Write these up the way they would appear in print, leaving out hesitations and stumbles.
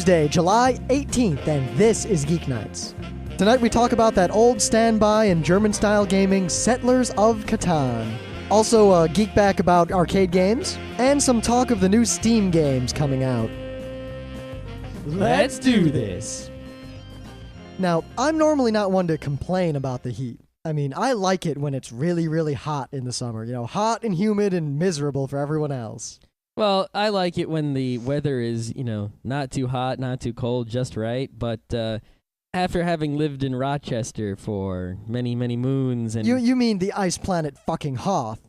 Tuesday, July 18th, and this is Geeknights. Tonight we talk about that old standby and German-style gaming, Settlers of Catan. Also, a Geekback about arcade games, and some talk of the new Steam games coming out. Let's do this! Now, I'm normally not one to complain about the heat. I mean, I like it when it's really, really hot in the summer. You know, hot and humid and miserable for everyone else. Well, I like it when the weather is, not too hot, not too cold, just right. But after having lived in Rochester for many, many moons and... You mean the ice planet fucking Hoth.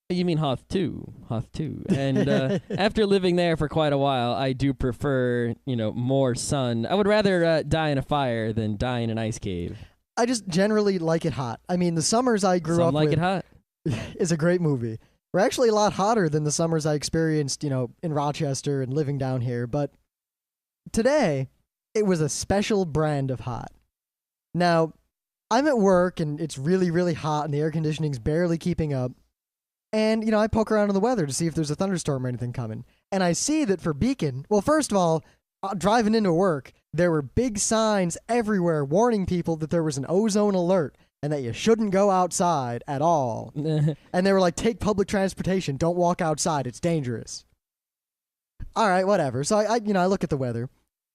You mean Hoth 2. Hoth 2. And after living there for quite a while, I do prefer, more sun. I would rather die in a fire than die in an ice cave. I just generally like it hot. I mean, the summers I grew up with... Some like it hot. ...is a great movie. We're actually a lot hotter than the summers I experienced, in Rochester and living down here. But today, it was a special brand of hot. Now, I'm at work, and it's really, really hot, and the air conditioning's barely keeping up. And, I poke around in the weather to see if there's a thunderstorm or anything coming. And I see that for Beacon, well, first of all, driving into work, there were big signs everywhere warning people that there was an ozone alert and that you shouldn't go outside at all. And they were like, take public transportation, don't walk outside, it's dangerous. All right, whatever. So I look at the weather.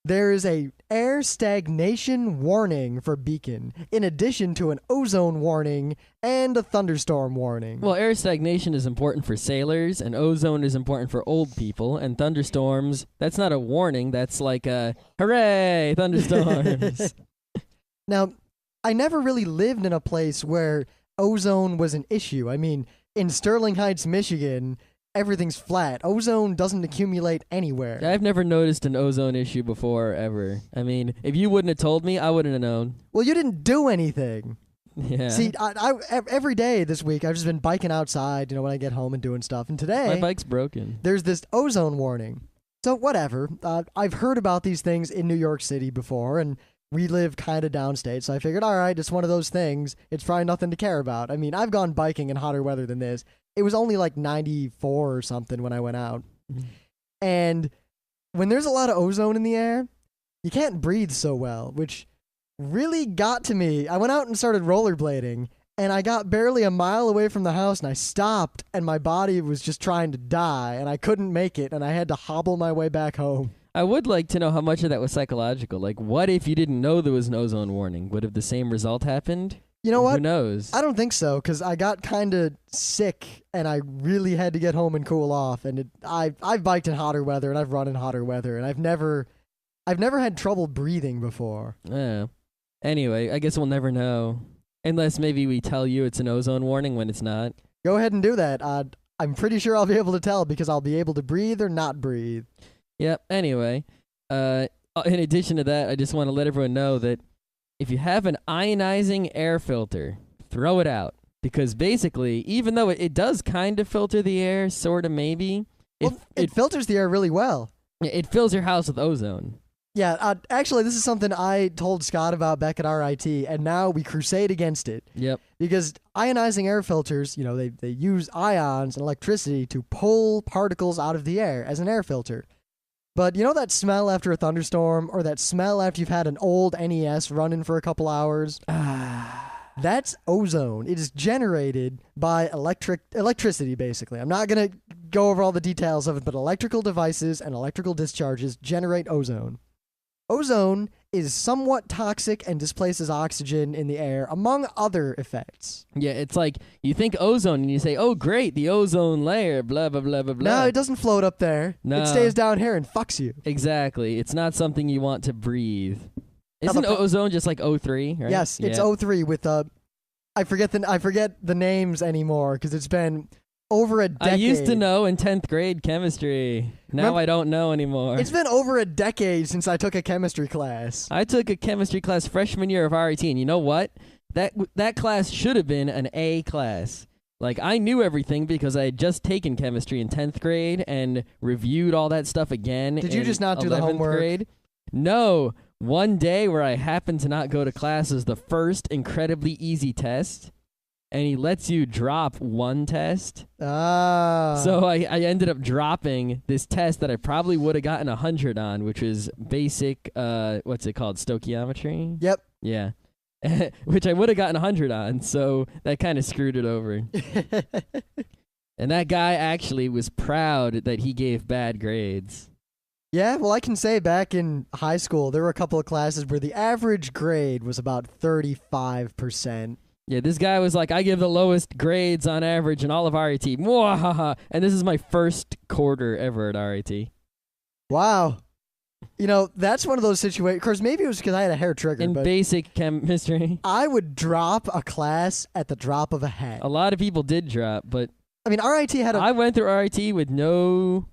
There is a air stagnation warning for Beacon, in addition to an ozone warning and a thunderstorm warning. Well, air stagnation is important for sailors, and ozone is important for old people, and thunderstorms, that's not a warning, that's like a, hooray, thunderstorms. Now, I never really lived in a place where ozone was an issue. I mean, in Sterling Heights, Michigan, everything's flat. Ozone doesn't accumulate anywhere. I've never noticed an ozone issue before, ever. I mean, if you wouldn't have told me, I wouldn't have known. Well, you didn't do anything. Yeah. See, I every day this week, I've just been biking outside, when I get home and doing stuff. And today... my bike's broken. There's this ozone warning. So, whatever. I've heard about these things in New York City before, and we live kind of downstate, so I figured, all right, it's one of those things. It's probably nothing to care about. I mean, I've gone biking in hotter weather than this. It was only like 94 or something when I went out. And when there's a lot of ozone in the air, you can't breathe so well, which really got to me. I went out and started rollerblading, and I got barely a mile away from the house, and I stopped, and my body was just trying to die, and I couldn't make it, and I had to hobble my way back home. I would like to know how much of that was psychological. Like, what if you didn't know there was an ozone warning? Would have the same result happened? You know what? Who knows? I don't think so, because I got kind of sick, and I really had to get home and cool off. And I've biked in hotter weather, and I've run in hotter weather, and I've never had trouble breathing before. Yeah. Anyway, I guess we'll never know, unless maybe we tell you it's an ozone warning when it's not. Go ahead and do that. I'm pretty sure I'll be able to tell, because I'll be able to breathe or not breathe. Yep. Anyway, in addition to that, I just want to let everyone know that if you have an ionizing air filter, throw it out. Because basically, even though it does kind of filter the air, sort of maybe. It filters the air really well. It fills your house with ozone. Yeah, actually, this is something I told Scott about back at RIT, and now we crusade against it. Yep. Because ionizing air filters, they use ions and electricity to pull particles out of the air as an air filter. But that smell after a thunderstorm, or that smell after you've had an old NES running for a couple hours? That's ozone. It is generated by electricity, basically. I'm not going to go over all the details of it, but electrical devices and electrical discharges generate ozone. Ozone is somewhat toxic and displaces oxygen in the air, among other effects. Yeah, it's like you think ozone and you say, oh, great, the ozone layer, blah, blah, blah, blah, blah. No, it doesn't float up there. No. It stays down here and fucks you. Exactly. It's not something you want to breathe. Isn't ozone just like O3, right? Yes, it's O3 with I forget the names anymore because it's been over a decade. I used to know in 10th grade chemistry. Now I don't know anymore. It's been over a decade since I took a chemistry class. I took a chemistry class freshman year of RIT, and you know what? That class should have been an A class. Like, I knew everything because I had just taken chemistry in 10th grade and reviewed all that stuff again. Did you just not do the homework? Grade. No. One day where I happened to not go to class was the first incredibly easy test. and he lets you drop one test. Ah. So I ended up dropping this test that I probably would have gotten 100 on, which is basic, what's it called, stoichiometry? Yep. Yeah. Which I would have gotten 100 on, so that kind of screwed it over. And that guy actually was proud that he gave bad grades. Yeah, well, I can say back in high school, there were a couple of classes where the average grade was about 35%. Yeah, this guy was like, I give the lowest grades on average in all of RIT. Mwahaha. And this is my first quarter ever at RIT. Wow. You know, that's one of those situations. Of course, maybe it was because I had a hair trigger. In but basic chemistry. I would drop a class at the drop of a hat. A lot of people did drop, but I mean, RIT had I went through RIT with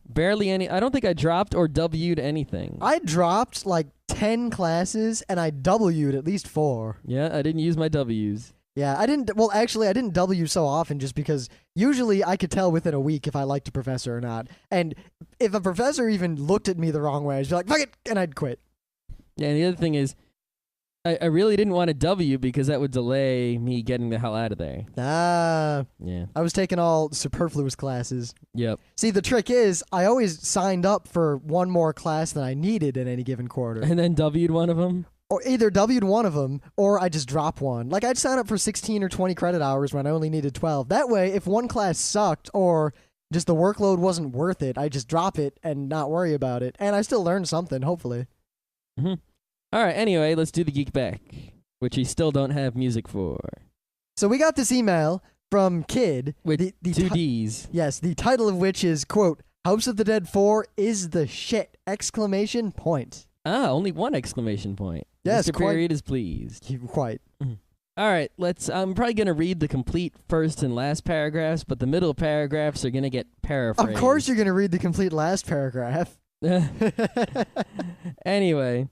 barely any. I don't think I dropped or W'd anything. I dropped like 10 classes and I W'd at least 4. Yeah, I didn't use my W's. Yeah, I didn't. Well, actually, I didn't W so often just because usually I could tell within a week if I liked a professor or not. And if a professor even looked at me the wrong way, I'd be like, fuck it, and I'd quit. Yeah, and the other thing is, I really didn't want a W because that would delay me getting the hell out of there. Ah. Yeah. I was taking all superfluous classes. Yep. See, the trick is I always signed up for one more class than I needed in any given quarter. And then W'd one of them? Or either W'd one of them, or I just drop one. Like, I'd sign up for 16 or 20 credit hours when I only needed 12. That way, if one class sucked or just the workload wasn't worth it, I'd just drop it and not worry about it. And I still learned something, hopefully. Mm-hmm. All right, anyway, let's do the Geekback, which we still don't have music for. So we got this email from Kid. With the two Ds. Yes, the title of which is, quote, House of the Dead 4 is the shit! Exclamation point. Ah, only one exclamation point. Yes, Mr. Period is pleased. Quite. All right, I'm probably going to read the complete first and last paragraphs, but the middle paragraphs are going to get paraphrased. Of course you're going to read the complete last paragraph. Anyway,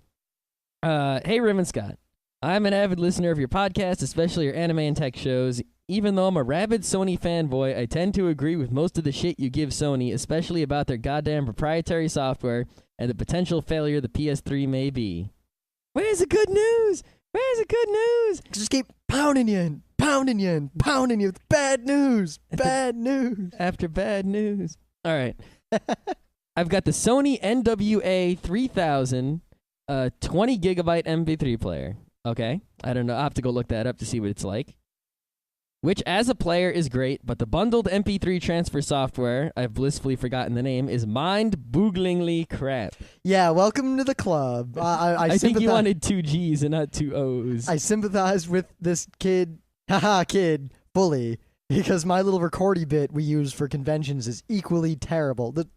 hey, Rim and Scott. I'm an avid listener of your podcast, especially your anime and tech shows. Even though I'm a rabid Sony fanboy, I tend to agree with most of the shit you give Sony, especially about their goddamn proprietary software and the potential failure the PS3 may be. Where's the good news? Where's the good news? Just keep pounding you and pounding you and pounding you with bad news. Bad news. After bad news. All right. I've got the Sony NWA 3000 20 gigabyte MP3 player. Okay. I don't know. I'll have to go look that up to see what it's like. Which, as a player, is great, but the bundled MP3 transfer software, I've blissfully forgotten the name, is mind-booglingly crap. Yeah, welcome to the club. I think you wanted 2 G's and not 2 O's. I sympathize with this kid, fully, because my little recordy bit we use for conventions is equally terrible. The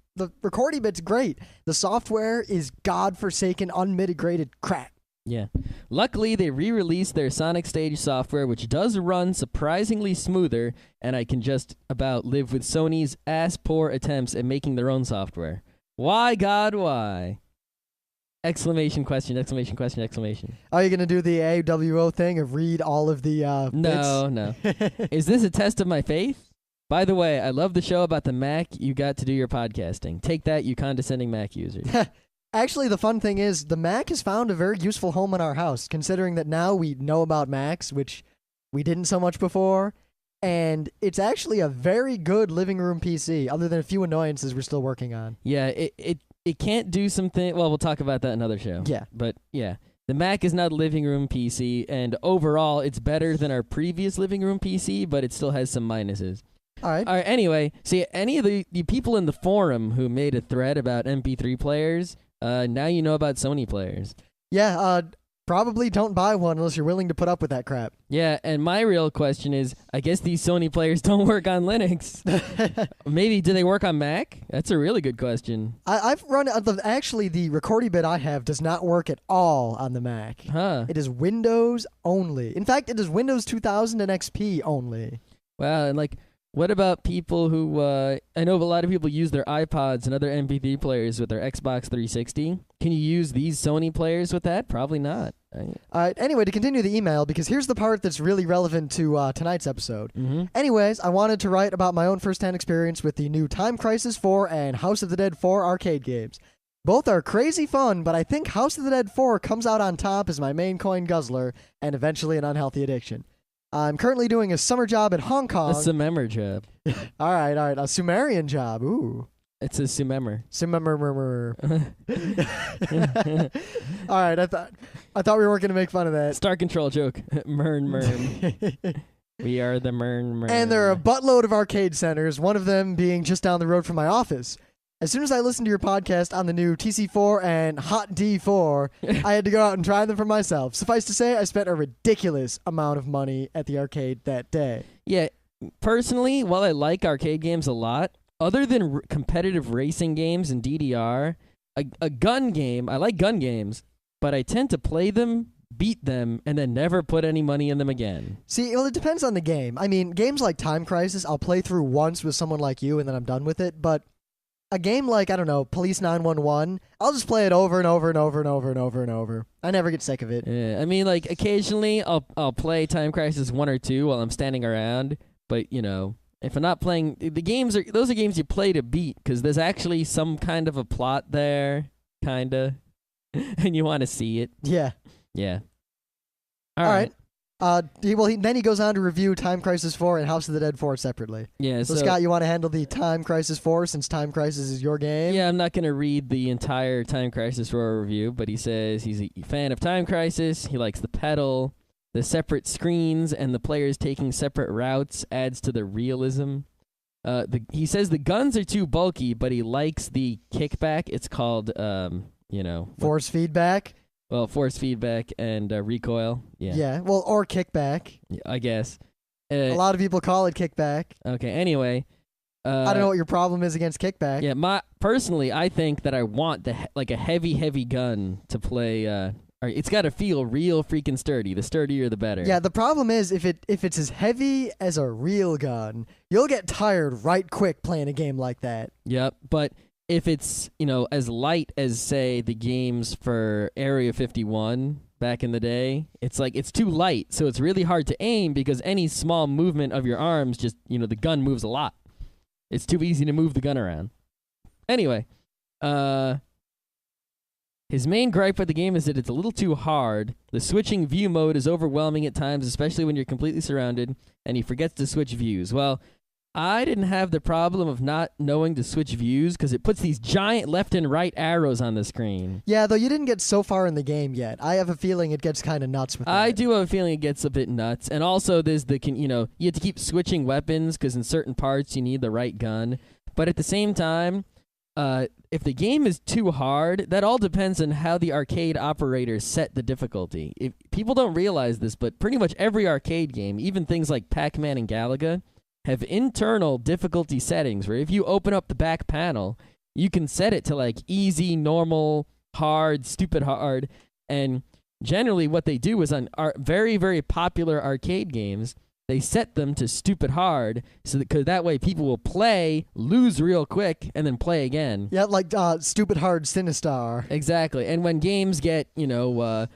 recordy bit's great. The software is godforsaken, unmitigated crap. Yeah. Luckily, they re-released their Sonic Stage software, which does run surprisingly smoother, and I can just about live with Sony's ass-poor attempts at making their own software. Why, God, why? Exclamation question, exclamation question, exclamation. Are you going to do the AWO thing of read all of the No. Is this a test of my faith? By the way, I love the show about the Mac you got to do your podcasting. Take that, you condescending Mac users. Actually, the fun thing is, the Mac has found a very useful home in our house, considering that now we know about Macs, which we didn't so much before, and it's actually a very good living room PC, other than a few annoyances we're still working on. Yeah, it can't do something. Well, we'll talk about that in another show. Yeah. But, yeah. The Mac is not a living room PC, and overall, it's better than our previous living room PC, but it still has some minuses. All right. Anyway, see, any of the people in the forum who made a thread about MP3 players, now you know about Sony players. Yeah, probably don't buy one unless you're willing to put up with that crap. Yeah, and my real question is, I guess these Sony players don't work on Linux. Maybe, do they work on Mac? That's a really good question. I've run... Actually, the recordy bit I have does not work at all on the Mac. Huh. It is Windows only. In fact, it is Windows 2000 and XP only. Wow, and what about people who, I know a lot of people use their iPods and other MP3 players with their Xbox 360. Can you use these Sony players with that? Probably not. Anyway, to continue the email, because here's the part that's really relevant to tonight's episode. Mm-hmm. Anyways, I wanted to write about my own first-hand experience with the new Time Crisis 4 and House of the Dead 4 arcade games. Both are crazy fun, but I think House of the Dead 4 comes out on top as my main coin guzzler and eventually an unhealthy addiction. I'm currently doing a summer job at Hong Kong. A Summer job. All right. A Sumerian job. Ooh. It's a Summer. Summer. All right. I thought we weren't gonna make fun of that. Star Control joke. Mern. We are the Mern. And there are a buttload of arcade centers, one of them being just down the road from my office. As soon as I listened to your podcast on the new TC4 and Hot D4, I had to go out and try them for myself. Suffice to say, I spent a ridiculous amount of money at the arcade that day. Yeah, personally, while I like arcade games a lot, other than competitive racing games and DDR, a gun game, I like gun games, but I tend to play them, beat them, and then never put any money in them again. See, well, it depends on the game. I mean, games like Time Crisis, I'll play through once with someone like you, and then I'm done with it, but a game like, I don't know, Police 911, I'll just play it over and over and over and over and over and over. I never get sick of it. Yeah, I mean, like, occasionally I'll play Time Crisis 1 or 2 while I'm standing around, but, you know, if I'm not playing, those are games you play to beat, because there's actually some kind of a plot there, kinda, and you want to see it. Yeah. Yeah. All right. Then he goes on to review Time Crisis 4 and House of the Dead 4 separately. Yeah. So Scott, you want to handle the Time Crisis 4 since Time Crisis is your game? Yeah, I'm not going to read the entire Time Crisis 4 review, but he says he's a fan of Time Crisis. He likes the pedal, the separate screens, and the players taking separate routes adds to the realism. He says the guns are too bulky, but he likes the kickback. It's called, force feedback. Well, force feedback and recoil. Yeah. Yeah. Well, or kickback. I guess. A lot of people call it kickback. Okay. Anyway. I don't know what your problem is against kickback. Yeah. Personally, I think that I want a heavy gun to play. It's got to feel real freaking sturdy. The sturdier, the better. Yeah. The problem is if it's as heavy as a real gun, you'll get tired right quick playing a game like that. Yep. But if it's, as light as, say, the games for Area 51 back in the day, it's like it's too light, so it's really hard to aim because any small movement of your arms just, the gun moves a lot. It's too easy to move the gun around. Anyway, his main gripe with the game is that it's a little too hard. The switching view mode is overwhelming at times, especially when you're completely surrounded, and he forgets to switch views. Well, I didn't have the problem of not knowing to switch views because it puts these giant left and right arrows on the screen. Yeah, though you didn't get so far in the game yet. I have a feeling it gets kind of nuts with that. I do have a feeling it gets a bit nuts. And also there's you have to keep switching weapons because in certain parts you need the right gun. But at the same time, if the game is too hard, that all depends on how the arcade operators set the difficulty. If people don't realize this, but pretty much every arcade game, even things like Pac-Man and Galaga, have internal difficulty settings where if you open up the back panel, you can set it to like easy, normal, hard, stupid hard. And generally what they do is on very, very popular arcade games, they set them to stupid hard because that way people will play, lose real quick, and then play again. Yeah, like stupid hard Sinistar. Exactly. And when games get, older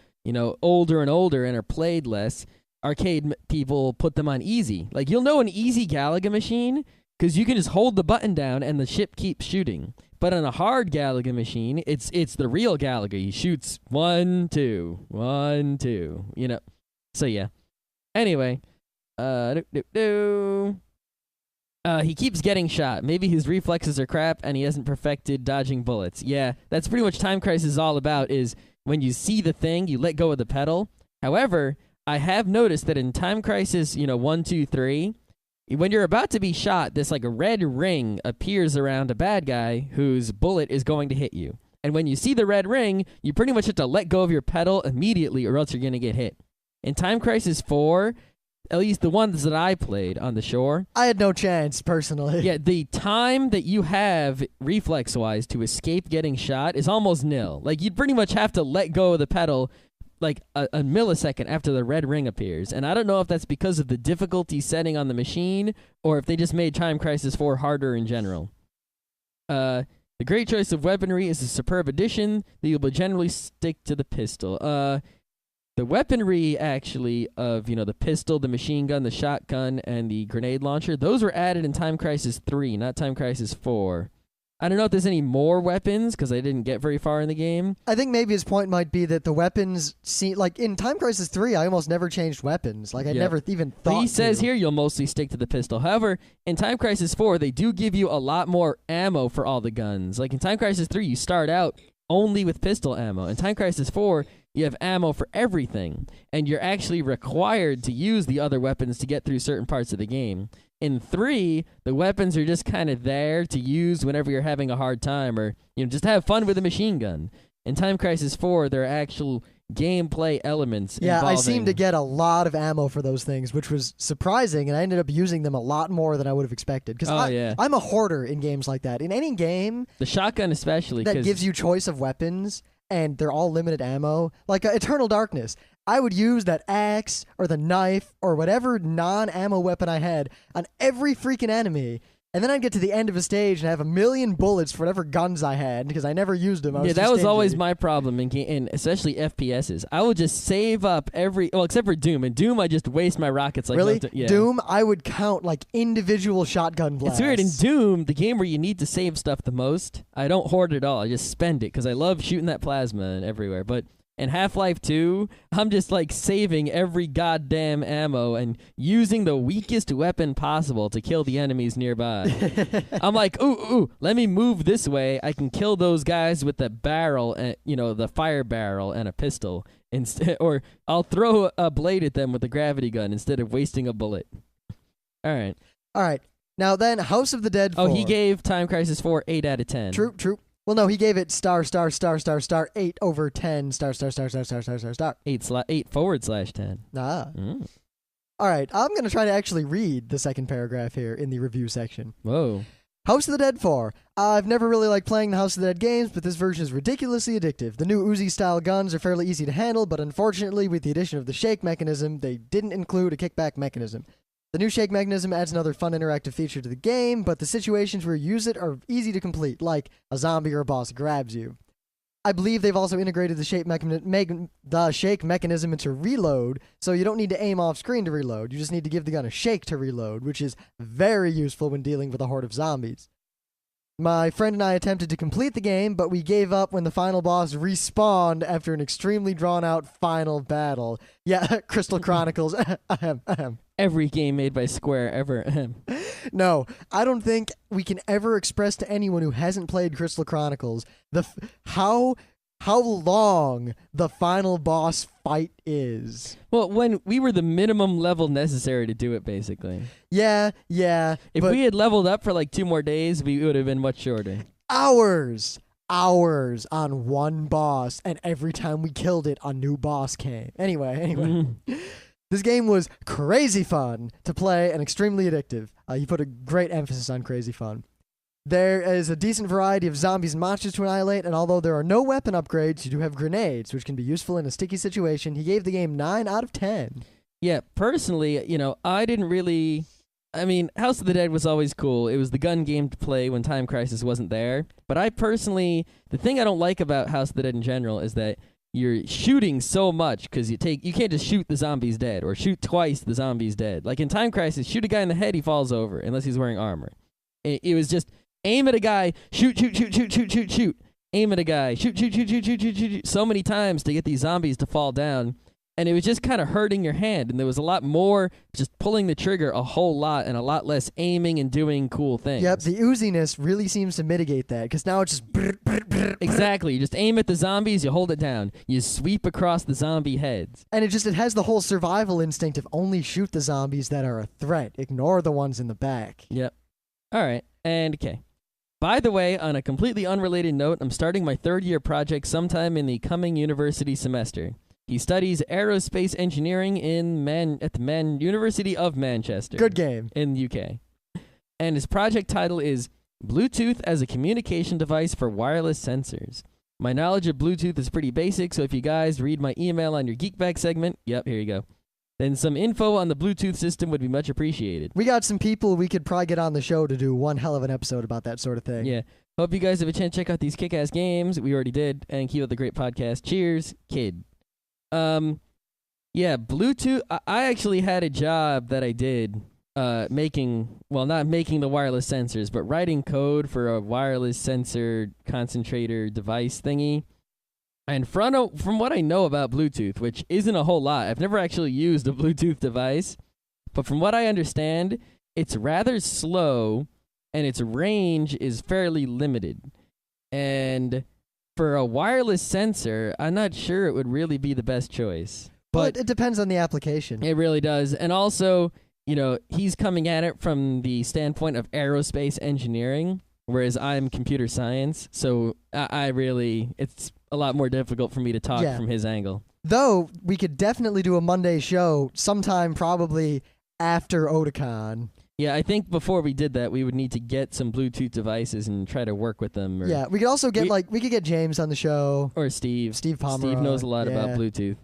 and older and are played less, arcade people put them on easy. Like, you'll know an easy Galaga machine because you can just hold the button down and the ship keeps shooting. But on a hard Galaga machine, it's the real Galaga. He shoots 1, 2, 1, 2, So, yeah. Anyway, he keeps getting shot. Maybe his reflexes are crap and he hasn't perfected dodging bullets. Yeah, that's pretty much Time Crisis is all about, is when you see the thing, you let go of the pedal. However, I have noticed that in Time Crisis, 1, 2, 3, when you're about to be shot, this like a red ring appears around a bad guy whose bullet is going to hit you. And when you see the red ring, you pretty much have to let go of your pedal immediately or else you're going to get hit. In Time Crisis 4, at least the ones that I played on the shore, I had no chance, personally. Yeah, the time that you have, reflex-wise, to escape getting shot is almost nil. Like, you'd pretty much have to let go of the pedal like a millisecond after the red ring appears. And I don't know if that's because of the difficulty setting on the machine or if they just made Time Crisis 4 harder in general. The great choice of weaponry is a superb addition that you will generally stick to the pistol. The weaponry, actually, of, the pistol, the machine gun, the shotgun, and the grenade launcher, those were added in Time Crisis 3, not Time Crisis 4. I don't know if there's any more weapons because I didn't get very far in the game. I think maybe his point might be that the weapons like in Time Crisis 3, I almost never changed weapons. Like I never even thought. But he says here you'll mostly stick to the pistol. However, in Time Crisis 4, they do give you a lot more ammo for all the guns. Like in Time Crisis 3, you start out only with pistol ammo. In Time Crisis 4, you have ammo for everything, and you're actually required to use the other weapons to get through certain parts of the game. In 3, the weapons are just kind of there to use whenever you're having a hard time or just have fun with a machine gun. In Time Crisis 4, there are actual gameplay elements involving... I seem to get a lot of ammo for those things, which was surprising, and I ended up using them a lot more than I would have expected. Because I'm a hoarder in games like that. In any game... The shotgun especially. That gives you choice of weapons, and they're all limited ammo. Like Eternal Darkness. I would use that axe or the knife or whatever non-ammo weapon I had on every freaking enemy. And then I'd get to the end of a stage and have 1,000,000 bullets for whatever guns I had because I never used them. That was always my problem in especially FPSs. I would just save up except for Doom. In Doom, I just waste my rockets. Like really? Doom, I would count like individual shotgun blasts. It's weird. In Doom, the game where you need to save stuff the most, I don't hoard it all. I just spend it because I love shooting that plasma everywhere. But in Half-Life 2, I'm just like saving every goddamn ammo and using the weakest weapon possible to kill the enemies nearby. I'm like, ooh, let me move this way. I can kill those guys with the barrel, and the fire barrel and a pistol instead, or I'll throw a blade at them with a gravity gun instead of wasting a bullet. All right. Now then, House of the Dead 4. Oh, he gave Time Crisis 4 8 out of 10. True. Well, no, he gave it star 8 over 10 star. 8/10. Ah. All right, I'm going to try to actually read the second paragraph here in the review section. Whoa. House of the Dead 4. I've never really liked playing the House of the Dead games, but this version is ridiculously addictive. The new Uzi-style guns are fairly easy to handle, but unfortunately, with the addition of the shake mechanism, they didn't include a kickback mechanism. The new shake mechanism adds another fun interactive feature to the game, but the situations where you use it are easy to complete, like a zombie or a boss grabs you. I believe they've also integrated the shake mechanism into reload, so you don't need to aim off screen to reload. You just need to give the gun a shake to reload, which is very useful when dealing with a horde of zombies. My friend and I attempted to complete the game, but we gave up when the final boss respawned after an extremely drawn-out final battle. Yeah, Crystal Chronicles. Every game made by Square ever. No, I don't think we can ever express to anyone who hasn't played Crystal Chronicles how long the final boss fight is. Well, when we were the minimum level necessary to do it, basically. Yeah. If we had leveled up for like 2 more days, we would have been much shorter. Hours on one boss, and every time we killed it, a new boss came. Anyway. This game was crazy fun to play and extremely addictive. You put a great emphasis on crazy fun. There is a decent variety of zombies and monsters to annihilate, and although there are no weapon upgrades, you do have grenades, which can be useful in a sticky situation. He gave the game 9 out of 10. Yeah, personally, I didn't really... House of the Dead was always cool. It was the gun game to play when Time Crisis wasn't there. But I personally... The thing I don't like about House of the Dead in general is that you're shooting so much because you can't just shoot the zombies dead or shoot twice the zombies dead. Like in Time Crisis, shoot a guy in the head, he falls over unless he's wearing armor. It was just aim at a guy, shoot. Aim at a guy, shoot. So many times to get these zombies to fall down. And it was just kind of hurting your hand. And there was a lot more just pulling the trigger a whole lot and a lot less aiming and doing cool things. Yep, the ooziness really seems to mitigate that because now it's just... Exactly. You just aim at the zombies, you hold it down. You sweep across the zombie heads. And it has the whole survival instinct of only shoot the zombies that are a threat. Ignore the ones in the back. Yep. All right. And okay. By the way, on a completely unrelated note, I'm starting my 3rd-year project sometime in the coming university semester. He studies aerospace engineering at the University of Manchester. Good game. In the UK. And his project title is Bluetooth as a Communication Device for Wireless Sensors. My knowledge of Bluetooth is pretty basic, so if you guys read my email on your Geekback segment, yep, here you go, then some info on the Bluetooth system would be much appreciated. We got some people we could probably get on the show to do one hell of an episode about that sort of thing. Yeah. Hope you guys have a chance to check out these kick-ass games. We already did. And keep up the great podcast. Cheers, kid. Yeah, Bluetooth. I actually had a job that I did not making the wireless sensors, but writing code for a wireless sensor concentrator device thingy. And from what I know about Bluetooth, which isn't a whole lot, I've never actually used a Bluetooth device, but from what I understand, it's rather slow and its range is fairly limited. And for a wireless sensor, I'm not sure it would really be the best choice. But But it depends on the application. it really does. And also, he's coming at it from the standpoint of aerospace engineering, whereas I'm computer science. So it's a lot more difficult for me to talk Yeah. from his angle. Though we could definitely do a Monday show sometime probably after Otakon. Yeah, I think before we did that, we would need to get some Bluetooth devices and try to work with them. Or, Yeah, we could also get we could get James on the show. Or Steve. Steve Pomeroy. Steve knows a lot about Yeah. Bluetooth.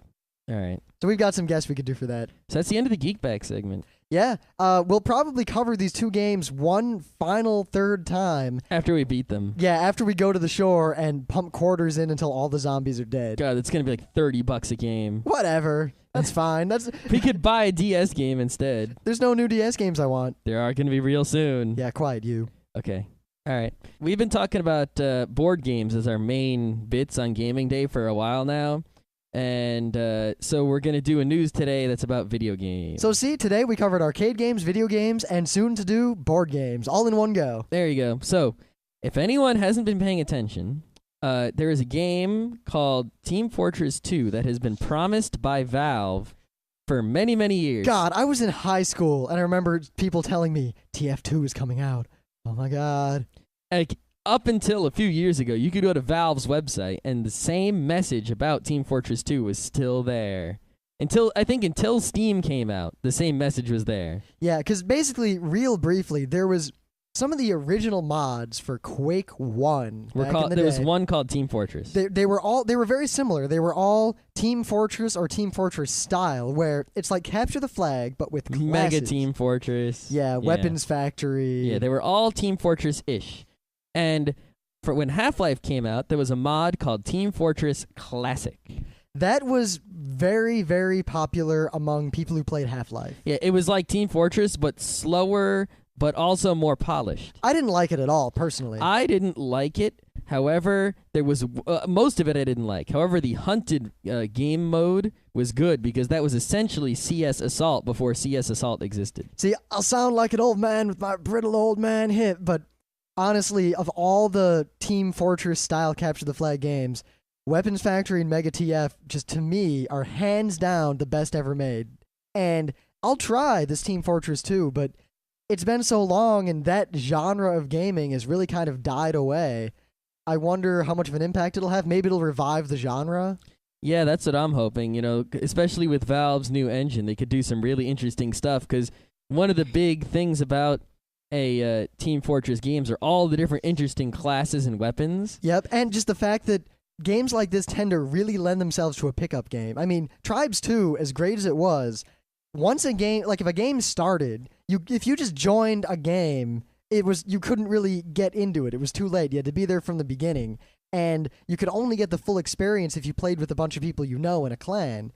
All right. So we've got some guests we could do for that. So that's the end of the Geekback segment. Yeah, we'll probably cover these two games one final third time. After we beat them. Yeah, after we go to the shore and pump quarters in until all the zombies are dead. God, it's going to be like $30 a game. Whatever. That's fine. We could buy a DS game instead. There's no new DS games I want. There are going to be real soon. Yeah, quite you. Okay. All right. We've been talking about board games as our main bits on Gaming Day for a while now. And so we're going to do a news today that's about video games. So see, today we covered arcade games, video games, and soon to do board games, all in one go. There you go. So if anyone hasn't been paying attention, there is a game called Team Fortress 2 that has been promised by Valve for many, many years. God, I was in high school, and I remember people telling me TF2 is coming out. Oh my God. Like, up until a few years ago, you could go to Valve's website, and the same message about Team Fortress 2 was still there. Until Steam came out, the same message was there. Yeah, because basically, real briefly, there was some of the original mods for Quake 1 back in the There was day. one called Team Fortress. They were very similar. They were all Team Fortress or Team Fortress style, where it's like capture the flag, but with classes. Mega Team Fortress. Yeah, Weapons Factory. Yeah, they were all Team Fortress-ish. And for when Half-Life came out, there was a mod called Team Fortress Classic. That was very, very popular among people who played Half-Life. Yeah, it was like Team Fortress, but slower, but also more polished. I didn't like it at all, personally. I didn't like it. However, there was most of it I didn't like. However, the hunted game mode was good because that was essentially CS Assault before CS Assault existed. See, I'll sound like an old man with my brittle old man hip, but honestly, of all the Team Fortress style capture the flag games, Weapons Factory and Mega TF, just to me, are hands down the best ever made. And I'll try this Team Fortress 2, but it's been so long and that genre of gaming has really kind of died away. I wonder how much of an impact it'll have. Maybe it'll revive the genre. Yeah, that's what I'm hoping, especially with Valve's new engine. They could do some really interesting stuff because one of the big things about Team Fortress games are all the different interesting classes and weapons. Yep, and just the fact that games like this tend to really lend themselves to a pickup game. I mean, Tribes 2, as great as it was, once a game, like if a game started, if you just joined a game, you couldn't really get into it. It was too late. You had to be there from the beginning. And you could only get the full experience if you played with a bunch of people you know in a clan.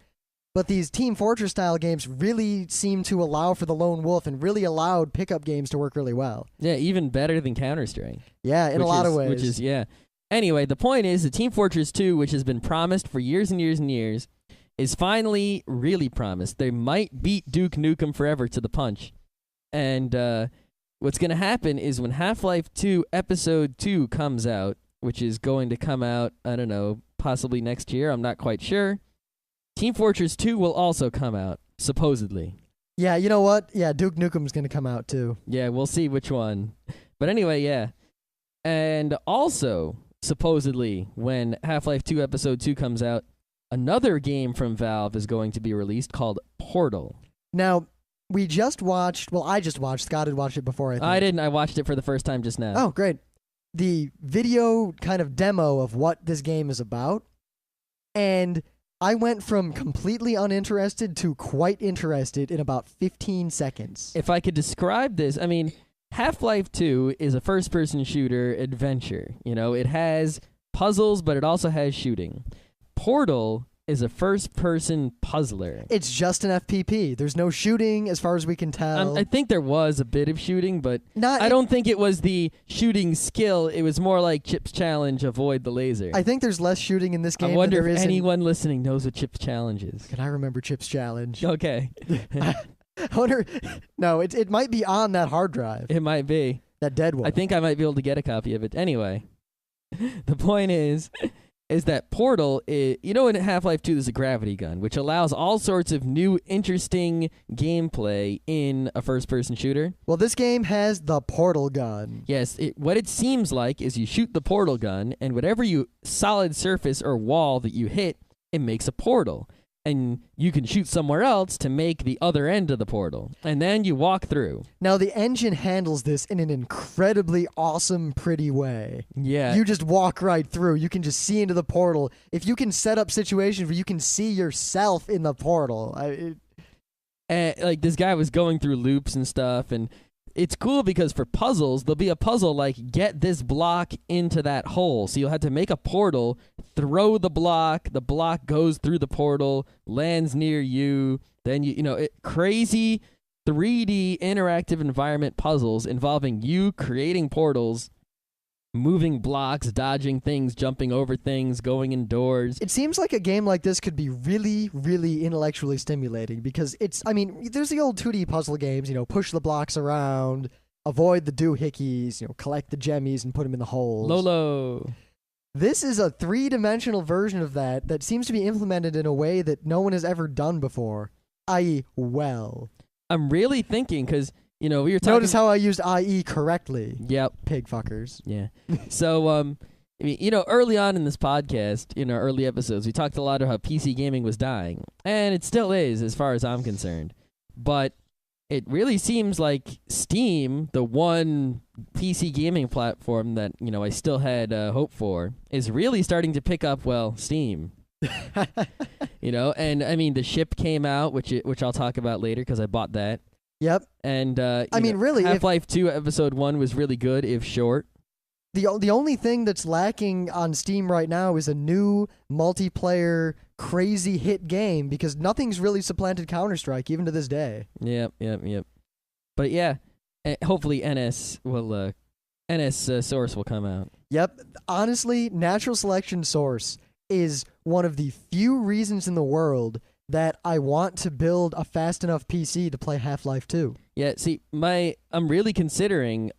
But these Team Fortress style games really seem to allow for the lone wolf and really allowed pickup games to work really well. Yeah, even better than Counter-Strike. Yeah, in a lot of ways. Which is, yeah. Anyway, the point is the Team Fortress 2, which has been promised for years and years and years, is finally really promised. They might beat Duke Nukem Forever to the punch. And what's going to happen is when Half-Life 2 Episode 2 comes out, which is going to come out, I don't know, possibly next year, I'm not quite sure, Team Fortress 2 will also come out, supposedly. Yeah, you know what? Yeah, Duke Nukem's going to come out too. Yeah, we'll see which one. But anyway, yeah. And also, supposedly, when Half-Life 2 Episode 2 comes out, another game from Valve is going to be released called Portal. Now, I just watched, Scott had watched it before, I think. I didn't. I watched it for the first time just now. Oh, great. The video kind of demo of what this game is about, and I went from completely uninterested to quite interested in about 15 seconds. If I could describe this, I mean, Half-Life 2 is a first-person shooter adventure. It has puzzles, but it also has shooting. Portal is a first-person puzzler. It's just an FPP. There's no shooting as far as we can tell. I think there was a bit of shooting, but Not, I don't think it was the shooting skill. It was more like Chip's Challenge, avoid the laser. I think there's less shooting in this game. I wonder than there if is anyone listening knows what Chip's Challenge is. Can I remember Chip's Challenge? Okay. I wonder. No, it might be on that hard drive. It might be. That dead one. I think I might be able to get a copy of it. Anyway, the point is that Portal, in Half-Life 2 there's a gravity gun, which allows all sorts of new interesting gameplay in a first-person shooter. Well, this game has the portal gun. Yes, what it seems like is you shoot the portal gun, and whatever solid surface or wall that you hit, it makes a portal. And you can shoot somewhere else to make the other end of the portal. And then you walk through. Now, the engine handles this in an incredibly awesome, pretty way. Yeah. You just walk right through. You can just see into the portal. If you can set up situations where you can see yourself in the portal. Like, this guy was going through loops and stuff, and it's cool because for puzzles, there'll be a puzzle like, get this block into that hole. So you'll have to make a portal, throw the block goes through the portal, lands near you, then crazy 3D interactive environment puzzles involving you creating portals, moving blocks, dodging things, jumping over things, going indoors. It seems like a game like this could be really, really intellectually stimulating because there's the old 2D puzzle games, push the blocks around, avoid the doohickeys, collect the jemmies and put them in the holes. Lolo. This is a 3-dimensional version of that seems to be implemented in a way that no one has ever done before, i.e. well. I'm really thinking, because, we were talking... Notice how I used i.e. correctly. Yep. Pig fuckers. Yeah. So, early on in this podcast, in our early episodes, we talked a lot about how PC gaming was dying. And it still is, as far as I'm concerned. But it really seems like Steam, the one PC gaming platform that, I still had hope for, is really starting to pick up, Steam. And the ship came out, which I'll talk about later because I bought that. Yep. And really, Half-Life 2 Episode 1 was really good, if short. The only thing that's lacking on Steam right now is a new multiplayer crazy hit game because nothing's really supplanted Counter-Strike even to this day. Yep. But yeah, hopefully NS Source will come out. Yep. Honestly, Natural Selection Source is one of the few reasons in the world that I want to build a fast enough PC to play Half-Life 2. Yeah, see, I'm really considering,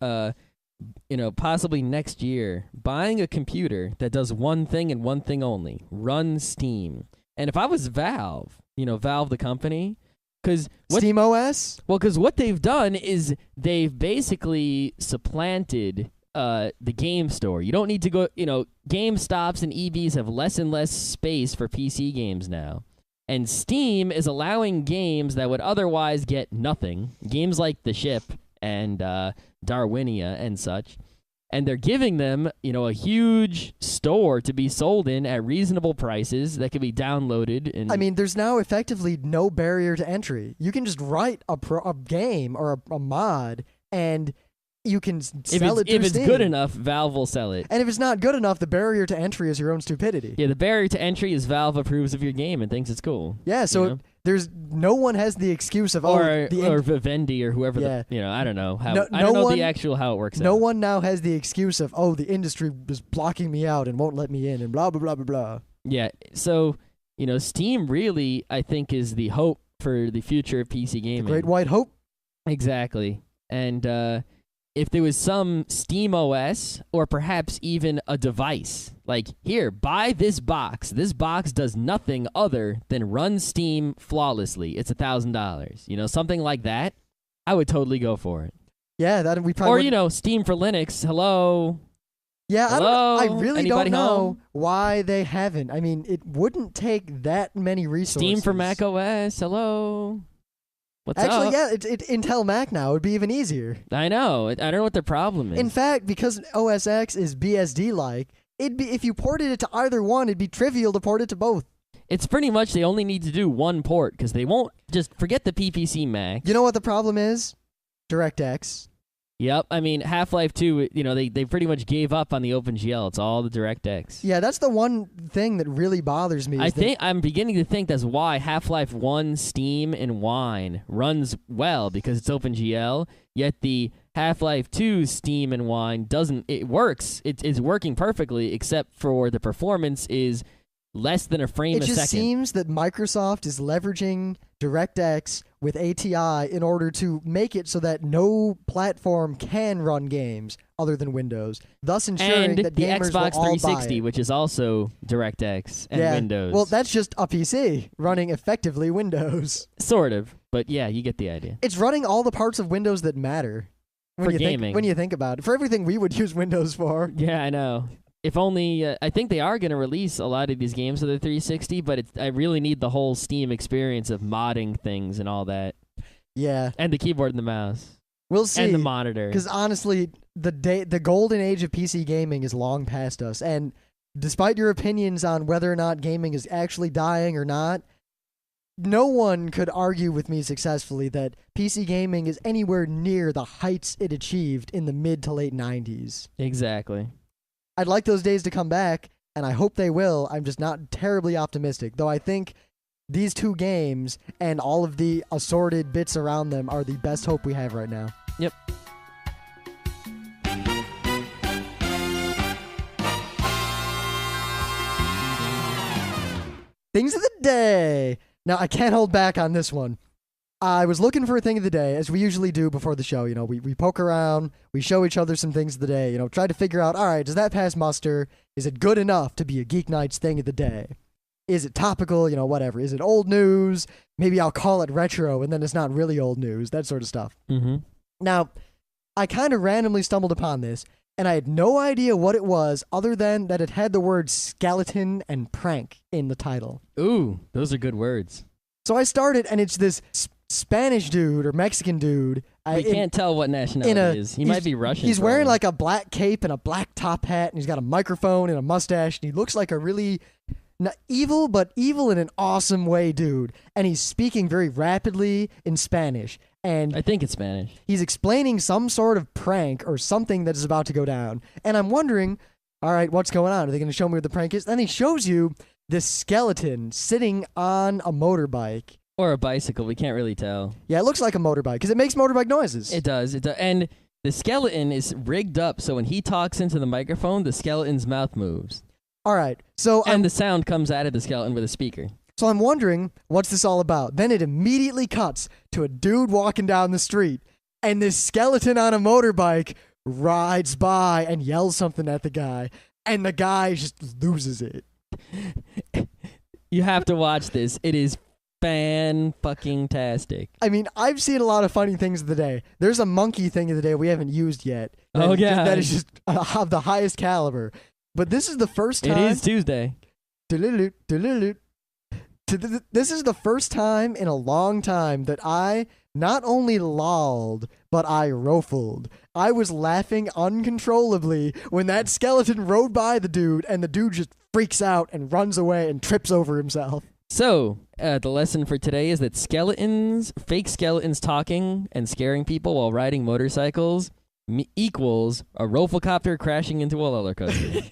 possibly next year, buying a computer that does one thing and one thing only, run Steam. And if I was Valve, Valve the company, because SteamOS? Well, because what they've done is they've basically supplanted the game store. You don't need to go, GameStops and EBs have less and less space for PC games now. And Steam is allowing games that would otherwise get nothing, games like The Ship and Darwinia and such, and they're giving them, a huge store to be sold in at reasonable prices that can be downloaded. And there's now effectively no barrier to entry. You can just write a game or a mod, and you can sell it to If it's Steam. good enough, Valve will sell it. And if it's not good enough, the barrier to entry is your own stupidity. Yeah, the barrier to entry is Valve approves of your game and thinks it's cool. Yeah, so there's no one has the excuse of or Vivendi or whoever. Yeah. I don't know how. No I don't know one, the actual how it works. No one now has the excuse of the industry is blocking me out and won't let me in and blah blah blah blah blah. Yeah, so Steam really I think is the hope for the future of PC gaming. The Great White Hope. Exactly, and if there was some Steam OS or perhaps even a device, like, here, buy this box. This box does nothing other than run Steam flawlessly. It's $1,000. Something like that, I would totally go for it. Yeah, that we probably. Or, Steam for Linux. Hello. Yeah, Hello? I really Anybody don't know home? why they haven't. It wouldn't take that many resources. Steam for Mac OS. Hello. What's Actually, up? yeah, it's Intel Mac now. It would be even easier. I know. I don't know what their problem is. In fact, because OS X is BSD-like, if you ported it to either one, it'd be trivial to port it to both. It's pretty much they only need to do one port because they won't just forget the PPC Mac. You know what the problem is? DirectX. Yep. I mean, Half-Life 2, they pretty much gave up on the OpenGL. It's all the DirectX. Yeah, that's the one thing that really bothers me. I'm beginning to think that's why Half-Life 1 Steam and Wine runs well, because it's OpenGL, yet the Half-Life 2 Steam and Wine doesn't. It works. It's working perfectly, except for the performance is less than a frame a second. It just seems that Microsoft is leveraging DirectX with ATI in order to make it so that no platform can run games other than Windows, thus ensuring and that the gamers Xbox will all 360, buy it. which is also DirectX and Windows. Well, that's just a PC running effectively Windows. Sort of, but yeah, you get the idea. It's running all the parts of Windows that matter. For gaming. When you think about it. For everything we would use Windows for. Yeah, I know. If only, I think they are going to release a lot of these games for the 360, but I really need the whole Steam experience of modding things and all that. Yeah. And the keyboard and the mouse. We'll see. And the monitor. Because honestly, the golden age of PC gaming is long past us. And despite your opinions on whether or not gaming is actually dying or not, no one could argue with me successfully that PC gaming is anywhere near the heights it achieved in the mid to late 90s. Exactly. I'd like those days to come back, and I hope they will. I'm just not terribly optimistic, though I think these two games and all of the assorted bits around them are the best hope we have right now. Yep. Things of the day. Now, I can't hold back on this one. I was looking for a thing of the day, as we usually do before the show. We poke around, we show each other some things of the day, try to figure out, all right, does that pass muster? Is it good enough to be a Geeknights thing of the day? Is it topical? Whatever. Is it old news? Maybe I'll call it retro, and then it's not really old news, that sort of stuff. Mm-hmm. Now, I kind of randomly stumbled upon this, and I had no idea what it was other than that it had the word skeleton and prank in the title. Ooh, those are good words. So I started, and it's this Spanish dude or Mexican dude. We can't tell what nationality he is. He might be Russian. He's wearing like a black cape and a black top hat, and he's got a microphone and a mustache, and he looks like a really not evil, but evil in an awesome way, dude. And he's speaking very rapidly in Spanish. And I think it's Spanish. He's explaining some sort of prank or something that is about to go down. And I'm wondering, all right, what's going on? Are they going to show me what the prank is? Then he shows you this skeleton sitting on a motorbike. Or a bicycle. We can't really tell. Yeah, it looks like a motorbike because it makes motorbike noises. It does. And the skeleton is rigged up so when he talks into the microphone, the skeleton's mouth moves. All right. So and the sound comes out of the skeleton with a speaker. So I'm wondering, what's this all about? Then it immediately cuts to a dude walking down the street, and this skeleton on a motorbike rides by and yells something at the guy, and the guy just loses it. You have to watch this. It is fan-fucking-tastic. I mean, I've seen a lot of funny things of the day. There's a monkey thing of the day we haven't used yet. That is just of the highest caliber. But this is the first time. It is Tuesday. This is the first time in a long time that I not only lolled, but I rofled. I was laughing uncontrollably when that skeleton rode by the dude, and the dude just freaks out and runs away and trips over himself. So, the lesson for today is that fake skeletons talking and scaring people while riding motorcycles equals a Rofelcopter crashing into a roller coaster.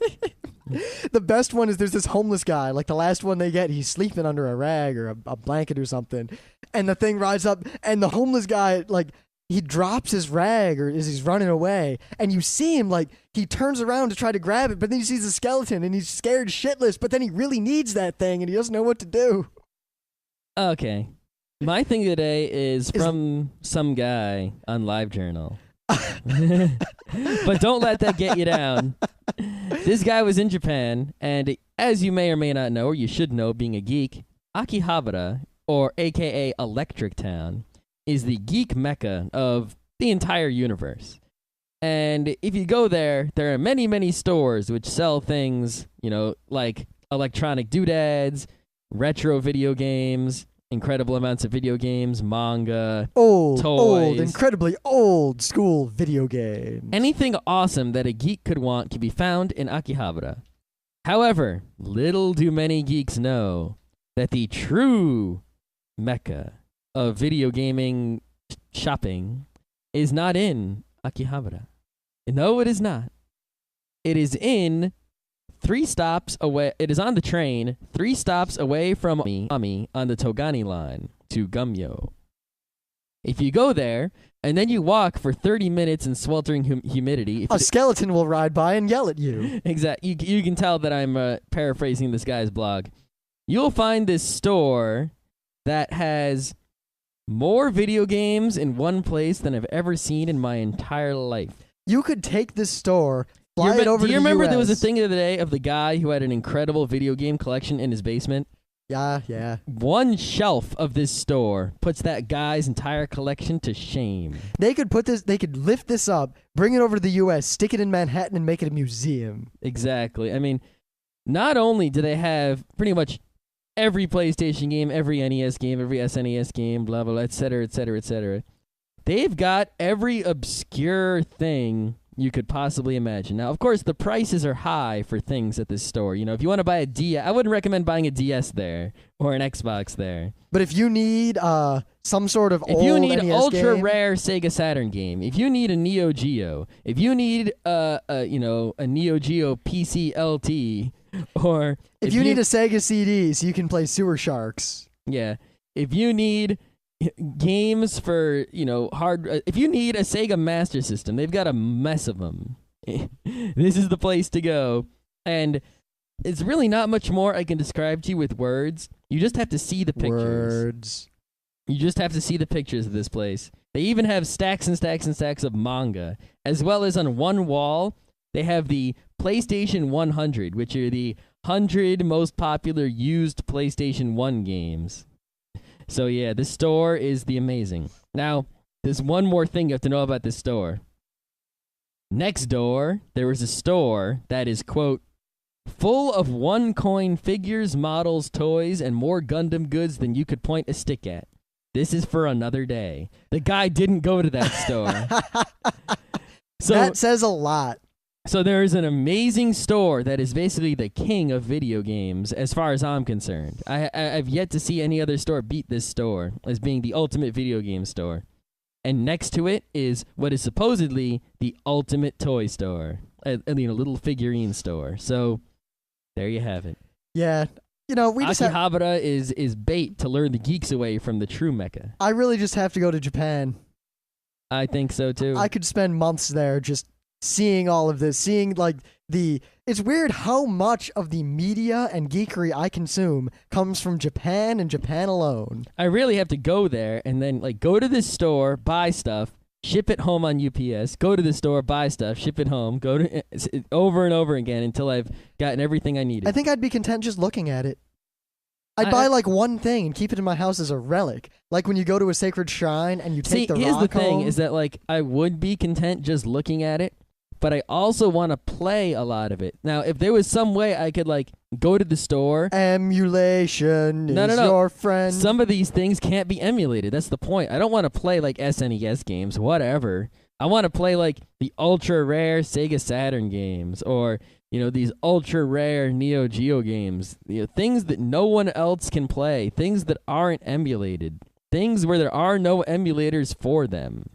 The best one is there's this homeless guy, like the last one they get, he's sleeping under a rag or a blanket or something, and the thing rides up, and the homeless guy, like, he drops his rag or as he's running away, and you see him, like, he turns around to try to grab it, but then he sees a skeleton, and he's scared shitless, but then he really needs that thing, and he doesn't know what to do. Okay. My thing today is from some guy on LiveJournal. But don't let that get you down. This guy was in Japan, and as you may or may not know, or you should know being a geek, Akihabara, or aka Electric Town, is the geek mecca of the entire universe. And if you go there, there are many, many stores which sell things, like electronic doodads, retro video games, incredible amounts of video games, manga, toys. Incredibly old school video games. Anything awesome that a geek could want can be found in Akihabara. However, little do many geeks know that the true mecca of video gaming shopping is not in Akihabara. No, it is not. It is in 3 stops away. It is on the train 3 stops away from Ami on the Togani line to Gumyo. If you go there and then you walk for 30 minutes in sweltering humidity, a skeleton will ride by and yell at you. Exactly. You can tell that I'm paraphrasing this guy's blog. You'll find this store that has more video games in one place than I've ever seen in my entire life. You could take this store, fly it over to the Do you remember US. there was a thing the other day of the guy who had an incredible video game collection in his basement? Yeah. One shelf of this store puts that guy's entire collection to shame. They could lift this up, bring it over to the US, stick it in Manhattan, and make it a museum. Exactly. I mean, not only do they have pretty much every PlayStation game, every NES game, every SNES game, blah, blah, blah, et cetera, et cetera, et cetera. They've got every obscure thing you could possibly imagine. Now, of course, the prices are high for things at this store. You know, if you want to buy a DS, I wouldn't recommend buying a DS there or an Xbox there. But if you need some sort of if you need NES ultra game, rare Sega Saturn game, if you need a Neo Geo, if you need a Neo Geo PC LT, or if you need a Sega CD so you can play Sewer Sharks. Yeah. If you need games for, hard... if you need a Sega Master System, they've got a mess of them. This is the place to go. And it's really not much more I can describe to you with words. You just have to see the pictures. You just have to see the pictures of this place. They even have stacks and stacks and stacks of manga, as well as on one wall, they have the PlayStation 100, which are the 100 most popular used PlayStation 1 games. So yeah, this store is the amazing. Now, there's one more thing you have to know about this store. Next door, there is a store that is, quote, full of one-coin figures, models, toys, and more Gundam goods than you could point a stick at. This is for another day. The guy didn't go to that store. So that says a lot. So there is an amazing store that is basically the king of video games, as far as I'm concerned. I've yet to see any other store beat this store as being the ultimate video game store. And next to it is what is supposedly the ultimate toy store, a little figurine store. So there you have it. Yeah. We just Akihabara is bait to lure the geeks away from the true Mecca. I really just have to go to Japan. I think so, too. I could spend months there just seeing all of this, it's weird how much of the media and geekery I consume comes from Japan and Japan alone. I really have to go there and then go to this store, buy stuff, ship it home on UPS, go to the store, buy stuff, ship it home, go to over and over again until I've gotten everything I needed. I think I'd be content just looking at it. I'd buy one thing and keep it in my house as a relic. Like when you go to a sacred shrine and you take the rock here's the thing home. Is that I would be content just looking at it, but I also want to play a lot of it. Now, if there was some way I could go to the store. Emulation is your friend. Some of these things can't be emulated. That's the point. I don't want to play SNES games, whatever. I want to play the ultra rare Sega Saturn games or these ultra rare Neo Geo games. Things that no one else can play. Things that aren't emulated. Things where there are no emulators for them.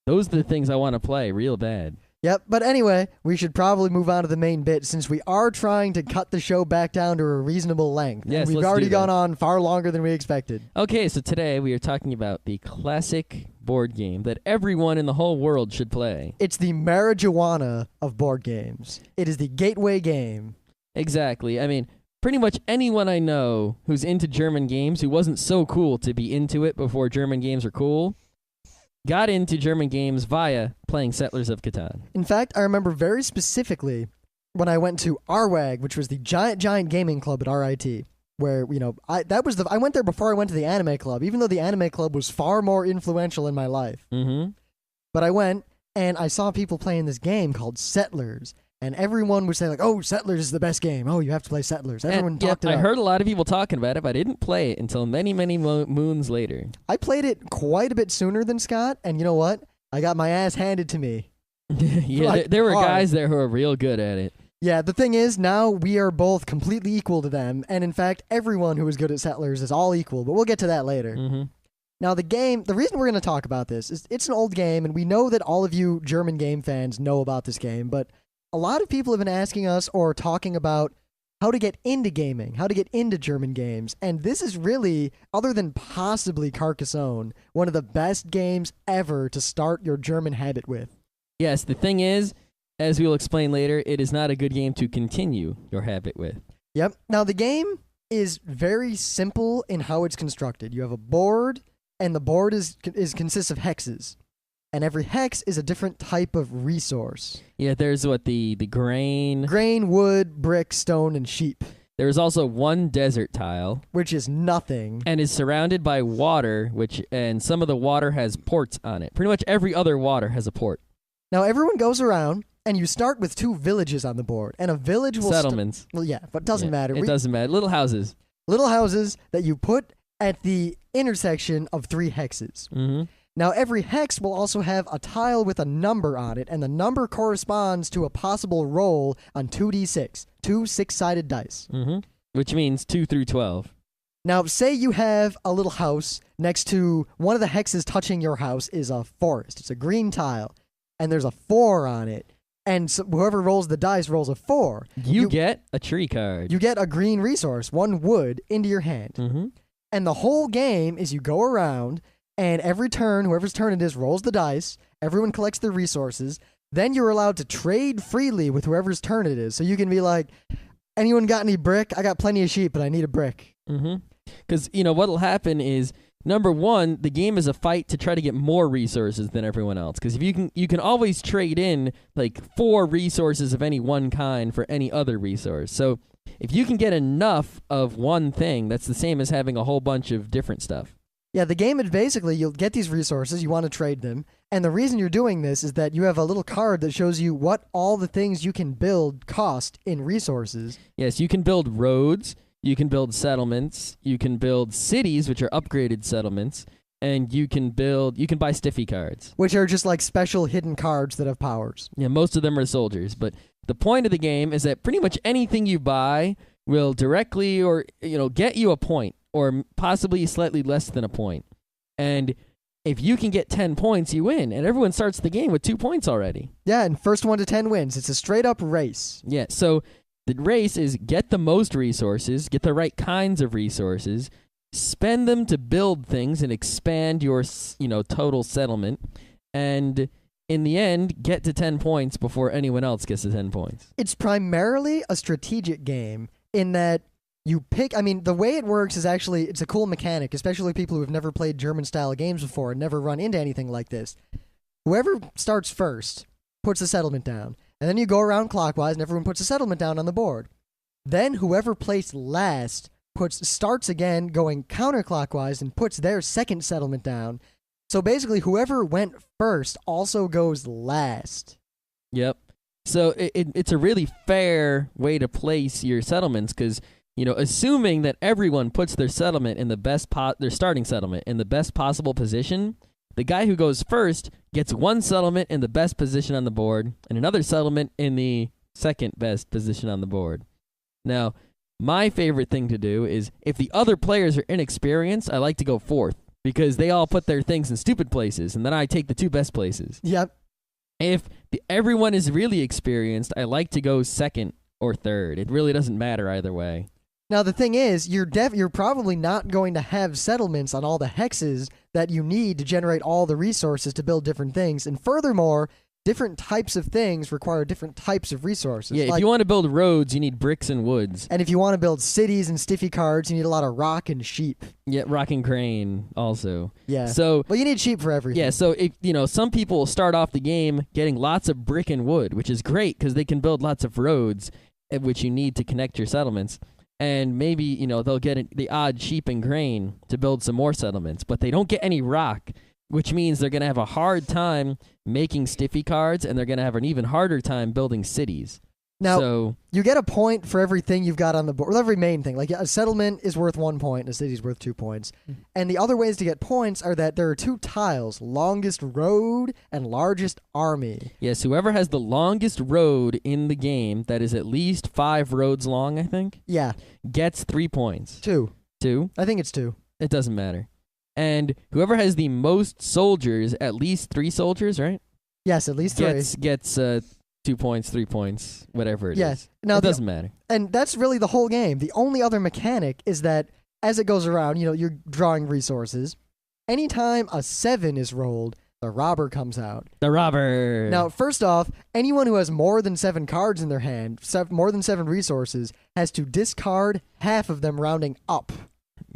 Those are the things I want to play real bad. Yep, but anyway, we should probably move on to the main bit since we are trying to cut the show back down to a reasonable length. Yes, we've already gone on far longer than we expected. Okay, so today we are talking about the classic board game that everyone in the whole world should play. It's the marijuana of board games. It is the gateway game. Exactly. I mean, pretty much anyone I know who's into German games who wasn't so cool to be into it before German games were cool got into German games via playing Settlers of Catan. In fact, I remember very specifically when I went to RWAG, which was the giant gaming club at RIT, where, I went there before I went to the anime club, even though the anime club was far more influential in my life. Mm-hmm. But I went, and I saw people playing this game called Settlers, and everyone would say, oh, Settlers is the best game. Oh, you have to play Settlers. Everyone talked it up. I heard a lot of people talking about it, but I didn't play it until many, many moons later. I played it quite a bit sooner than Scott, and you know what? I got my ass handed to me. Yeah, there were guys there who were real good at it. Yeah, the thing is, now we are both completely equal to them, and in fact, everyone who is good at Settlers is all equal, but we'll get to that later. Mm-hmm. Now, the reason we're going to talk about this is it's an old game, and we know that all of you German game fans know about this game, but a lot of people have been asking us or talking about how to get into gaming, how to get into German games, and this is really, other than possibly Carcassonne, one of the best games ever to start your German habit with. Yes, the thing is, as we will explain later, it is not a good game to continue your habit with. Yep. Now, the game is very simple in how it's constructed. You have a board, and the board consists of hexes. And every hex is a different type of resource. Yeah, there's the grain. Grain, wood, brick, stone, and sheep. There's also one desert tile. Which is nothing. And is surrounded by water, and some of the water has ports on it. Pretty much every other water has a port. Now, everyone goes around, and you start with 2 villages on the board. And a village will... Settlements. Well, yeah, but it doesn't matter. It doesn't matter. Little houses. Little houses that you put at the intersection of 3 hexes. Mm-hmm. Now, every hex will also have a tile with a number on it, and the number corresponds to a possible roll on 2d6, 2 6-sided dice. Mm-hmm. Which means 2 through 12. Now, say you have a little house next to one of the hexes touching your house is a forest. It's a green tile, and there's a 4 on it, and so whoever rolls the dice rolls a 4. You get a tree card. You get a green resource, 1 wood, into your hand. Mm-hmm. And the whole game is you go around... And every turn, whoever's turn it is, rolls the dice. Everyone collects their resources. Then you're allowed to trade freely with whoever's turn it is. So you can be like, anyone got any brick? I got plenty of sheep, but I need a brick. Mm-hmm. Because, what'll happen is, number one, the game is a fight to try to get more resources than everyone else. Because if you can always trade in, 4 resources of any one kind for any other resource. So if you can get enough of one thing, that's the same as having a whole bunch of different stuff. Yeah, the game is basically, you'll get these resources, you want to trade them, and the reason you're doing this is that you have a little card that shows you what all the things you can build cost in resources. Yes, you can build roads, you can build settlements, you can build cities, which are upgraded settlements, and you can buy stiffy cards. Which are just like special hidden cards that have powers. Yeah, most of them are soldiers, but the point of the game is that pretty much anything you buy will directly or, get you a point. Or possibly slightly less than a point. And if you can get 10 points, you win. And everyone starts the game with 2 points already. Yeah, and first 1 to 10 wins. It's a straight-up race. Yeah, so the race is get the most resources, get the right kinds of resources, spend them to build things and expand your, total settlement, and in the end, get to 10 points before anyone else gets to 10 points. It's primarily a strategic game in that you pick, the way it works is actually, it's a cool mechanic, especially people who have never played German-style games before and never run into anything like this. Whoever starts first puts a settlement down, and then you go around clockwise and everyone puts a settlement down on the board. Then whoever placed last starts again going counterclockwise and puts their second settlement down. So basically, whoever went first also goes last. Yep. So it's a really fair way to place your settlements because... assuming that everyone puts their settlement in their starting settlement in the best possible position, the guy who goes first gets 1 settlement in the best position on the board and another settlement in the second best position on the board. Now, my favorite thing to do is if the other players are inexperienced, I like to go 4th because they all put their things in stupid places and then I take the 2 best places. Yep. If everyone is really experienced, I like to go 2nd or 3rd. It really doesn't matter either way. Now, the thing is, you're probably not going to have settlements on all the hexes that you need to generate all the resources to build different things. And furthermore, different types of things require different types of resources. Yeah, if you want to build roads, you need bricks and woods. And if you want to build cities and stiffy cards, you need a lot of rock and sheep. Yeah, rock and grain also. Yeah. So, well, you need sheep for everything. Yeah, so some people will start off the game getting lots of brick and wood, which is great because they can build lots of roads, which you need to connect your settlements. And maybe, they'll get the odd sheep and grain to build some more settlements, but they don't get any rock, which means they're going to have a hard time making stiffy cards, and they're going to have an even harder time building cities. Now, you get a point for everything you've got on the board, every main thing. Like a settlement is worth 1 point, and a city is worth 2 points. And the other ways to get points are that there are 2 tiles, longest road and largest army. Yes, whoever has the longest road in the game, that is at least 5 roads long, I think. Yeah. Gets 3 points. 2. 2? I think it's 2. It doesn't matter. And whoever has the most soldiers, at least 3 soldiers, right? Yes, at least 3. Gets 2 points, 3 points, whatever it is. Now it doesn't matter. And that's really the whole game. The only other mechanic is that as it goes around, you're drawing resources. Anytime a 7 is rolled, the robber comes out. The robber. Now, first off, anyone who has more than 7 cards in their hand, more than 7 resources, has to discard half of them rounding up.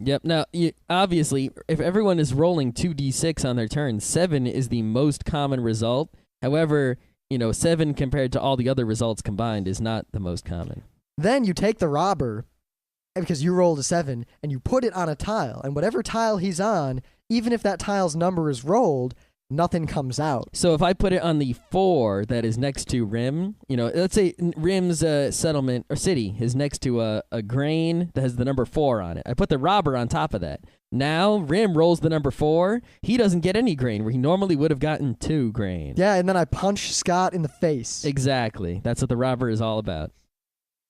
Yep. Now, obviously, if everyone is rolling 2d6 on their turn, 7 is the most common result. However, 7 compared to all the other results combined is not the most common. Then you take the robber, because you rolled a 7, and you put it on a tile. And whatever tile he's on, even if that tile's number is rolled, nothing comes out. So if I put it on the 4 that is next to Rim, let's say Rim's settlement or city is next to a grain that has the number 4 on it. I put the robber on top of that. Now Rim rolls the number 4. He doesn't get any grain where he normally would have gotten 2 grain. Yeah, and then I punch Scott in the face. Exactly. That's what the robber is all about.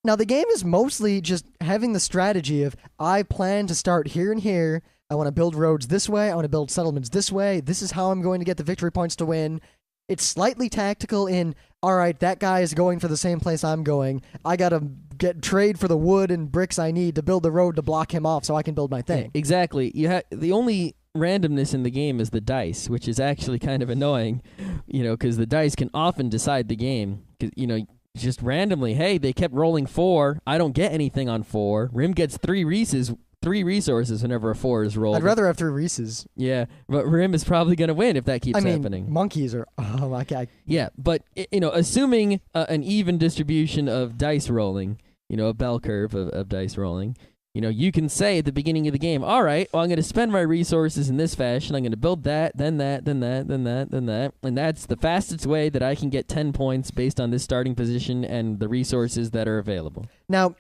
Now the game is mostly just having the strategy of I plan to start here and here. I want to build roads this way. I want to build settlements this way. This is how I'm going to get the victory points to win. It's slightly tactical in, all right, that guy is going for the same place I'm going. I got to trade for the wood and bricks I need to build the road to block him off so I can build my thing. Exactly. The only randomness in the game is the dice, which is actually kind of annoying, because the dice can often decide the game. Just randomly, hey, they kept rolling 4. I don't get anything on 4. Rim gets 3 resources whenever a 4 is rolled. I'd rather have 3 Reeses. Yeah, but Rim is probably going to win if that keeps happening. Monkeys are... Oh, my God. Yeah, but, assuming an even distribution of dice rolling, a bell curve of dice rolling, you can say at the beginning of the game, all right, well, I'm going to spend my resources in this fashion. I'm going to build that, then that, then that, then that, then that. And that's the fastest way that I can get 10 points based on this starting position and the resources that are available. Now...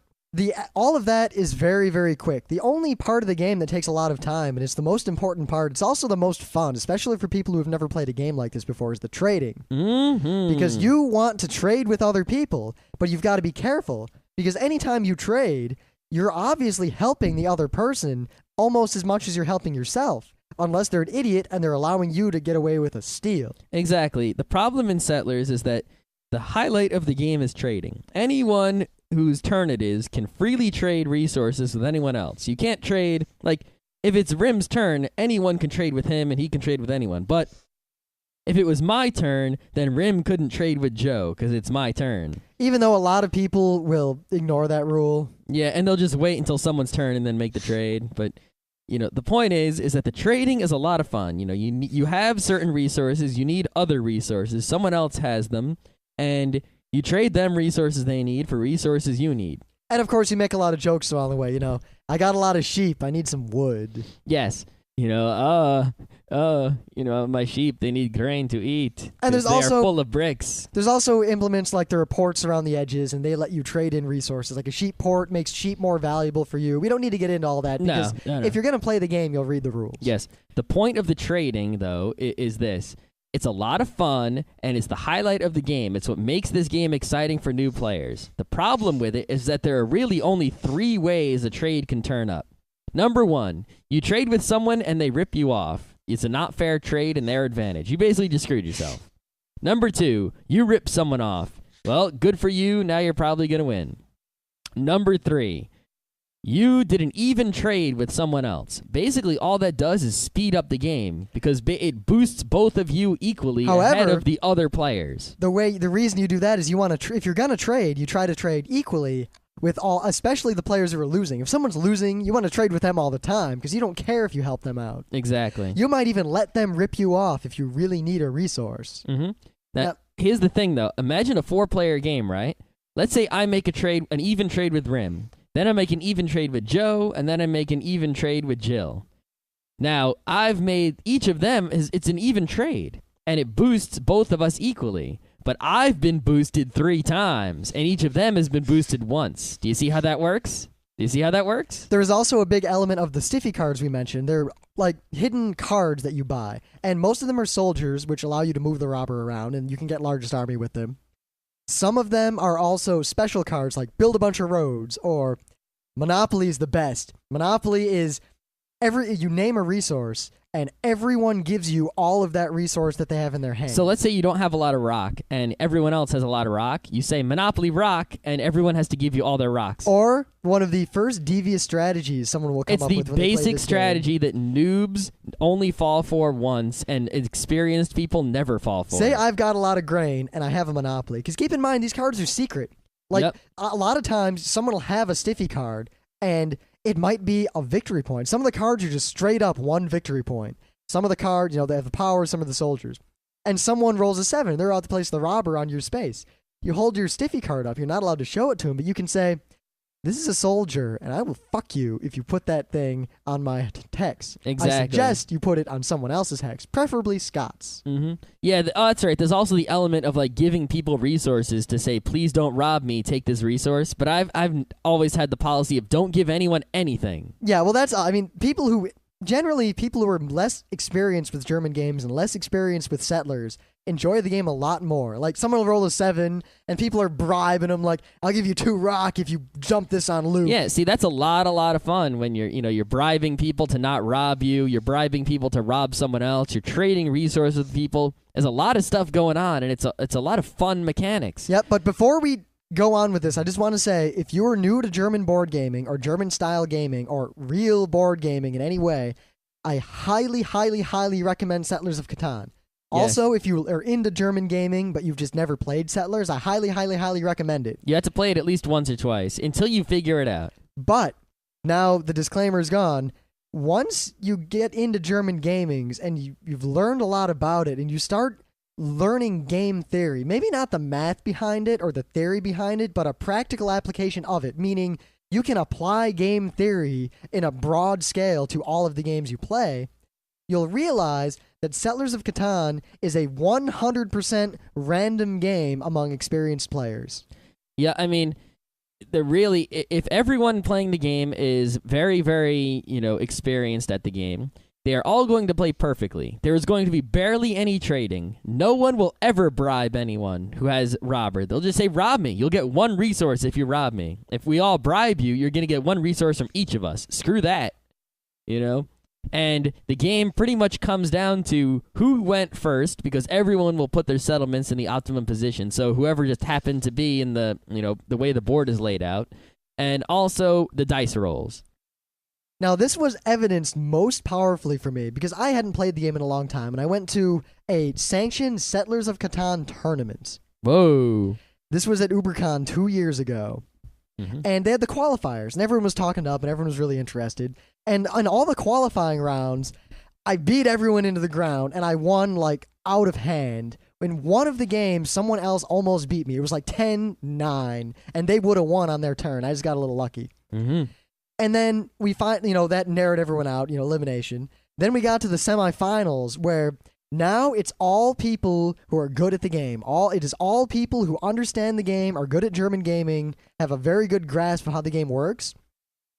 all of that is very, very quick. The only part of the game that takes a lot of time, and it's the most important part, it's also the most fun, especially for people who have never played a game like this before, is the trading. Mm-hmm. Because you want to trade with other people, but you've got to be careful. Because anytime you trade, you're obviously helping the other person almost as much as you're helping yourself. Unless they're an idiot and they're allowing you to get away with a steal. Exactly. The problem in Settlers is that the highlight of the game is trading. Anyone whose turn it is can freely trade resources with anyone else. You can't trade, if it's Rim's turn, anyone can trade with him and he can trade with anyone. But if it was my turn, then Rim couldn't trade with Joe because it's my turn. Even though a lot of people will ignore that rule. Yeah, and they'll just wait until someone's turn and then make the trade. But, the point is that the trading is a lot of fun. You have certain resources, you need other resources, someone else has them, and you trade them resources they need for resources you need. And, of course, you make a lot of jokes along the way. I got a lot of sheep. I need some wood. Yes. My sheep, they need grain to eat. And they are full of bricks. There's also implements like there are ports around the edges, and they let you trade in resources. Like a sheep port makes sheep more valuable for you. We don't need to get into all that because if you're going to play the game, you'll read the rules. Yes. The point of the trading, though, is this. It's a lot of fun, and it's the highlight of the game. It's what makes this game exciting for new players. The problem with it is that there are really only 3 ways a trade can turn up. Number 1, you trade with someone and they rip you off. It's a not fair trade in their advantage. You basically just screwed yourself. Number 2, you rip someone off. Well, good for you. Now you're probably going to win. Number 3, you did an even trade with someone else. Basically, all that does is speed up the game because it boosts both of you equally ahead of the other players. The reason you do that is you want to, if you're gonna trade, you try to trade equally with all, especially the players who are losing. If someone's losing, you want to trade with them all the time because you don't care if you help them out. Exactly. You might even let them rip you off if you really need a resource. Mm-hmm. Here's the thing, though. Imagine a 4-player game, right? Let's say I make an even trade with Rim. Then I make an even trade with Joe, and then I make an even trade with Jill. Now, I've made each of them, it's an even trade, and it boosts both of us equally. But I've been boosted 3 times, and each of them has been boosted once. Do you see how that works? There is also a big element of the stiffy cards we mentioned. They're like hidden cards that you buy, and most of them are soldiers, which allow you to move the robber around, and you can get largest army with them. Some of them are also special cards like build a bunch of roads or Monopoly is the best. Monopoly is You name a resource, and everyone gives you all of that resource that they have in their hand. So let's say you don't have a lot of rock, and everyone else has a lot of rock. You say Monopoly rock, and everyone has to give you all their rocks. Or one of the first devious strategies someone will come up with. It's the when they play basic this strategy game. that noobs only fall for once, and experienced people never fall for. Say I've got a lot of grain, and I have a Monopoly. Because keep in mind, these cards are secret. Like, Yep. a lot of times, someone will have a stiffy card, and it might be a victory point. Some of the cards are just straight up one victory point. Some of the cards, they have the power, some of the soldiers. And someone rolls a 7, they're out to place the robber on your space. You hold your stiffy card up, you're not allowed to show it to him, but you can say, this is a soldier, and I will fuck you if you put that thing on my hex. Exactly. I suggest you put it on someone else's hex, preferably Scott's. Mm-hmm. Yeah, that's right. There's also the element of like giving people resources to say, please don't rob me, take this resource. But I've always had the policy of don't give anyone anything. Yeah, well, generally, people who are less experienced with German games and less experienced with Settlers enjoy the game a lot more. Like, someone will roll a 7, and people are bribing them, like, I'll give you 2 rock if you jump this on loot. Yeah, see, that's a lot of fun when you're bribing people to not rob you, you're bribing people to rob someone else, you're trading resources with people. There's a lot of stuff going on, and it's a lot of fun mechanics. Yep, but before we go on with this, I just want to say, if you are new to German board gaming or German-style gaming or real board gaming in any way, I highly, highly, highly recommend Settlers of Catan. Yeah. Also, if you are into German gaming but you've just never played Settlers, I highly, highly, highly recommend it. You have to play it at least once or twice until you figure it out. But now the disclaimer is gone. Once you get into German gamings and you've learned a lot about it and you start learning game theory, maybe not the math behind it or the theory behind it, but a practical application of it, meaning you can apply game theory in a broad scale to all of the games you play, you'll realize that Settlers of Catan is a 100% random game among experienced players. Yeah, I mean, if everyone playing the game is very, very, experienced at the game, they are all going to play perfectly. There is going to be barely any trading. No one will ever bribe anyone who has robber. They'll just say, rob me. You'll get 1 resource if you rob me. If we all bribe you, you're going to get 1 resource from each of us. Screw that. And the game pretty much comes down to who went first, because everyone will put their settlements in the optimum position. So whoever just happened to be in the way the board is laid out, and also the dice rolls. Now, this was evidenced most powerfully for me because I hadn't played the game in a long time, and I went to a sanctioned Settlers of Catan tournament. Whoa. This was at UberCon 2 years ago. Mm-hmm. And they had the qualifiers, and everyone was talking up, and everyone was really interested. And in all the qualifying rounds, I beat everyone into the ground, and I won, out of hand. In one of the games, someone else almost beat me. It was 10-9, and they would have won on their turn. I just got a little lucky. Mm-hmm. And then we find, that narrowed everyone out, elimination. Then we got to the semifinals where now it's all people who are good at the game. It is all people who understand the game, are good at German gaming, have a very good grasp of how the game works.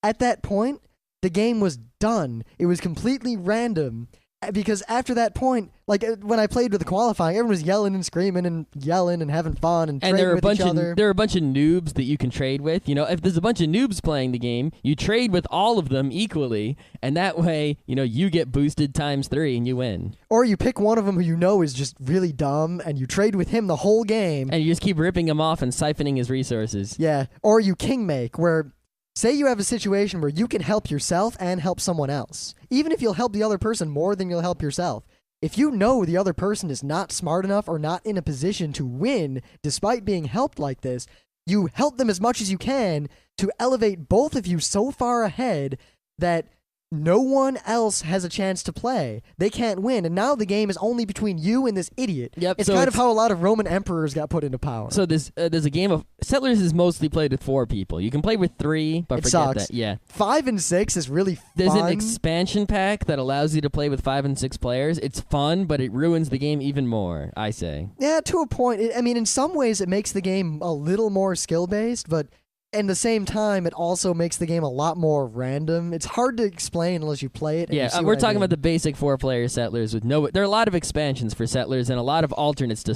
At that point, the game was done. It was completely random. Because after that point, when I played with the qualifying, everyone was yelling and screaming and yelling and having fun and trading with each other. There are a bunch of noobs that you can trade with. If there's a bunch of noobs playing the game, you trade with all of them equally, and that way, you get boosted ×3 and you win. Or you pick one of them who is just really dumb, and you trade with him the whole game. And you just keep ripping him off and siphoning his resources. Yeah. Or you king make, where say you have a situation where you can help yourself and help someone else. Even if you'll help the other person more than you'll help yourself. If you know the other person is not smart enough or not in a position to win despite being helped like this, you help them as much as you can to elevate both of you so far ahead that no one else has a chance to play. They can't win, and now the game is only between you and this idiot. Yep, it's kind of how a lot of Roman emperors got put into power. So there's a game of Settlers is mostly played with 4 people. You can play with 3, but forget sucks. that. Yeah, 5 and 6 is really fun. There's an expansion pack that allows you to play with 5 and 6 players. It's fun, but it ruins the game even more, I say. Yeah, to a point. In some ways, it makes the game a little more skill-based, but at the same time, it also makes the game a lot more random. It's hard to explain unless you play it. Yeah, we're talking about the basic 4-player Settlers with no. There are a lot of expansions for Settlers and a lot of alternates to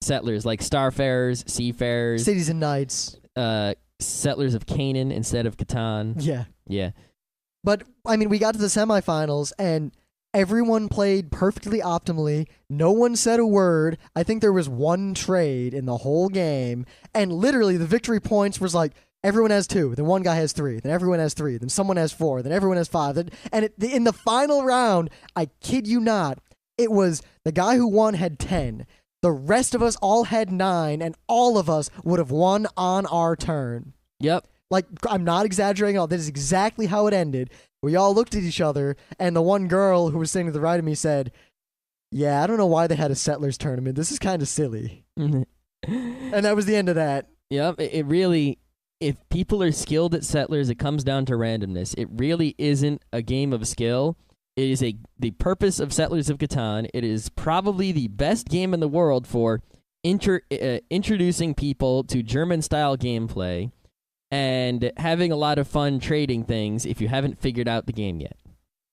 Settlers, like Starfarers, Seafarers, Cities and Knights, Settlers of Canaan instead of Catan. Yeah. Yeah. But, I mean, we got to the semifinals, and everyone played perfectly optimally. No one said a word. I think there was one trade in the whole game. And literally, the victory points was like, everyone has 2, then one guy has 3, then everyone has 3, then someone has 4, then everyone has 5. In the final round, I kid you not, it was the guy who won had 10. The rest of us all had 9, and all of us would have won on our turn. Yep. Like, I'm not exaggerating at all. This is exactly how it ended. We all looked at each other, and the one girl who was sitting to the right of me said, "Yeah, I don't know why they had a Settlers tournament. This is kind of silly." And that was the end of that. Yep. It really, if people are skilled at Settlers, it comes down to randomness. It really isn't a game of skill. It is the purpose of Settlers of Catan. It is probably the best game in the world for introducing people to German-style gameplay and having a lot of fun trading things if you haven't figured out the game yet.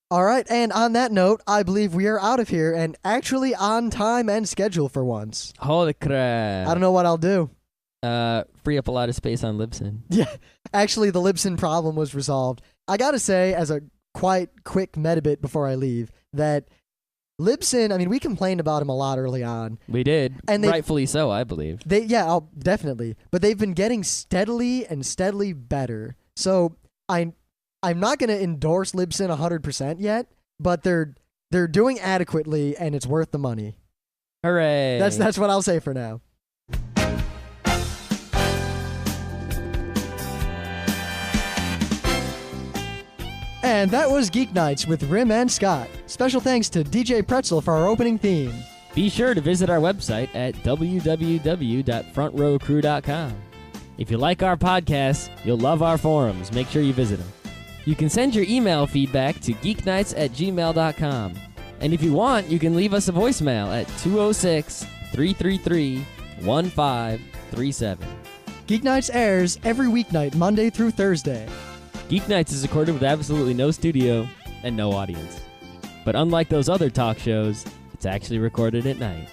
All right, and on that note, I believe we are out of here and actually on time and schedule for once. Holy crap. I don't know what I'll do. Free up a lot of space on Libsyn. Yeah, actually, the Libsyn problem was resolved. I gotta say, as a quite quick meta bit before I leave, that Libsyn, I mean, we complained about him a lot early on. We did, and rightfully so, I believe. Definitely. But they've been getting steadily and steadily better. So I'm not going to endorse Libsyn 100% yet, but they're doing adequately, and it's worth the money. Hooray! That's what I'll say for now. And that was Geeknights with Rim and Scott. Special thanks to DJ Pretzel for our opening theme. Be sure to visit our website at www.frontrowcrew.com. If you like our podcasts, you'll love our forums. Make sure you visit them. You can send your email feedback to geeknights@gmail.com. And if you want, you can leave us a voicemail at 206-333-1537. Geeknights airs every weeknight, Monday through Thursday. Geeknights is recorded with absolutely no studio and no audience. But unlike those other talk shows, it's actually recorded at night.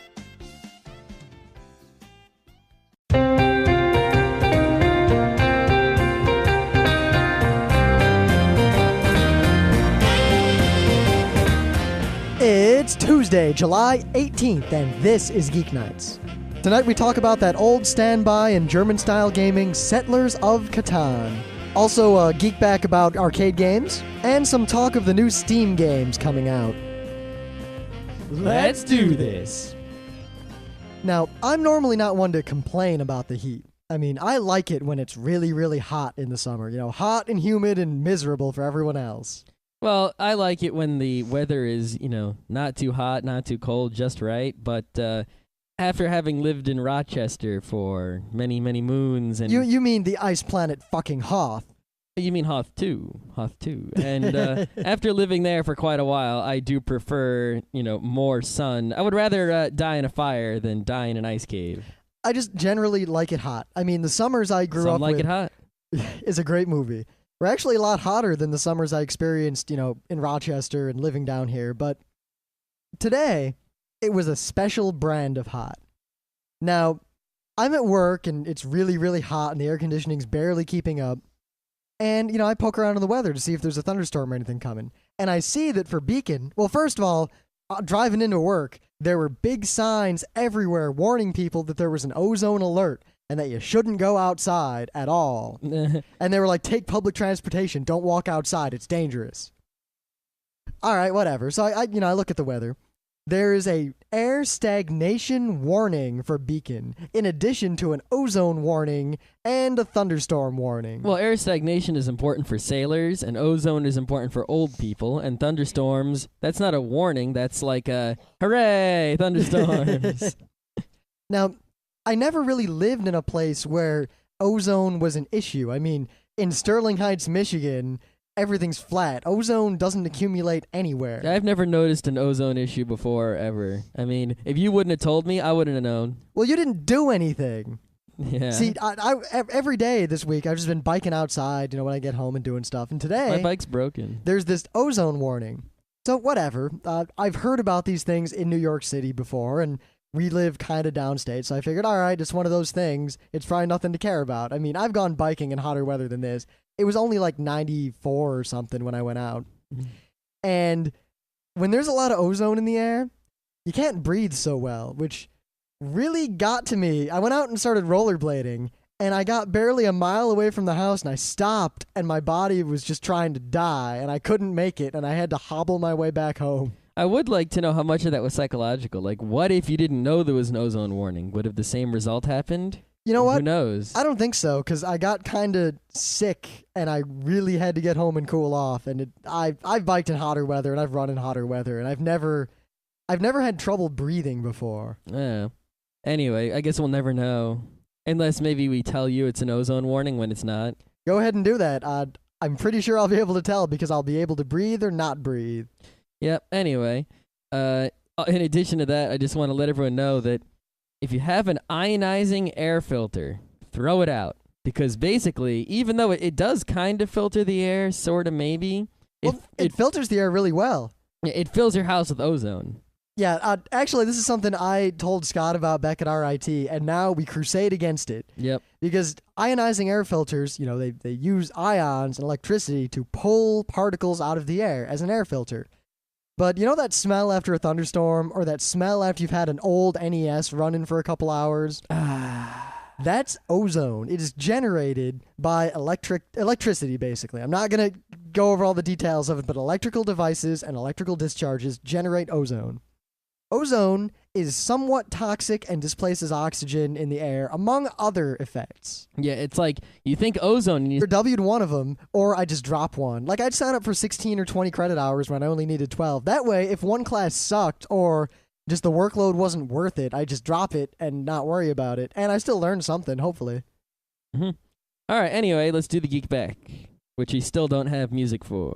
It's Tuesday, July 18th, and this is Geeknights. Tonight we talk about that old standby in German-style gaming, Settlers of Catan. Also, a Geekback about arcade games, and some talk of the new Steam games coming out. Let's do this! Now, I'm normally not one to complain about the heat. I mean, I like it when it's really, really hot in the summer. You know, hot and humid and miserable for everyone else. Well, I like it when the weather is, not too hot, not too cold, just right. But after having lived in Rochester for many, many moons, and you mean the ice planet fucking Hoth? You mean Hoth 2. And after living there for quite a while, I do prefer, more sun. I would rather die in a fire than die in an ice cave. I just generally like it hot. I mean, the summers I grew up with it hot. is a great movie. We're actually a lot hotter than the summers I experienced, in Rochester and living down here. But today, it was a special brand of hot. Now, I'm at work and it's really, really hot and the air conditioning's barely keeping up. And, I poke around in the weather to see if there's a thunderstorm or anything coming. And I see that for Beacon, well, first of all, driving into work, there were big signs everywhere warning people that there was an ozone alert and that you shouldn't go outside at all. And they were like, take public transportation, don't walk outside, it's dangerous. All right, whatever. So I look at the weather. There is a air stagnation warning for Beacon, in addition to an ozone warning and a thunderstorm warning. Well, air stagnation is important for sailors, and ozone is important for old people, and thunderstorms, that's not a warning, that's like a, hooray, thunderstorms. Now, I never really lived in a place where ozone was an issue. I mean, in Sterling Heights, Michigan, everything's flat. Ozone doesn't accumulate anywhere. I've never noticed an ozone issue before, ever. I mean, if you wouldn't have told me, I wouldn't have known. Well, you didn't do anything. Yeah. See, I every day this week, I've just been biking outside, when I get home and doing stuff. And today, my bike's broken. There's this ozone warning. So whatever. I've heard about these things in New York City before, and we live kind of downstate, so I figured, all right, it's one of those things. It's probably nothing to care about. I mean, I've gone biking in hotter weather than this. it was only like 94 or something when I went out. And when there's a lot of ozone in the air, you can't breathe so well, which really got to me. I went out and started rollerblading, and I got barely a mile away from the house, and I stopped, and my body was just trying to die, and I couldn't make it, and I had to hobble my way back home. I would like to know how much of that was psychological. Like, what if you didn't know there was an ozone warning? Would have the same result happened? You know what? Who knows? I don't think so, because I got kind of sick, and I really had to get home and cool off. And I've biked in hotter weather, and I've run in hotter weather, and I've never had trouble breathing before. Yeah. Anyway, I guess we'll never know. Unless maybe we tell you it's an ozone warning when it's not. Go ahead and do that. I'm pretty sure I'll be able to tell because I'll be able to breathe or not breathe. Yep. Anyway, in addition to that, I just want to let everyone know that if you have an ionizing air filter, throw it out. Because basically, even though it does kind of filter the air, sort of maybe, Well, it filters the air really well. it fills your house with ozone. Yeah, actually, this is something I told Scott about back at RIT, and now we crusade against it. Yep. Because ionizing air filters, they use ions and electricity to pull particles out of the air as an air filter. But you know that smell after a thunderstorm, or that smell after you've had an old NES running for a couple hours? That's ozone. It is generated by electricity, basically. I'm not going to go over all the details of it, but electrical devices and electrical discharges generate ozone. Ozone is somewhat toxic and displaces oxygen in the air, among other effects. Yeah, it's like you think ozone and you Either W'd one of them, or I just drop one. Like, I'd sign up for 16 or 20 credit hours when I only needed 12. That way, if one class sucked or just the workload wasn't worth it, I'd just drop it and not worry about it. And I still learned something, hopefully. All right, anyway, let's do the Geekback, which we still don't have music for.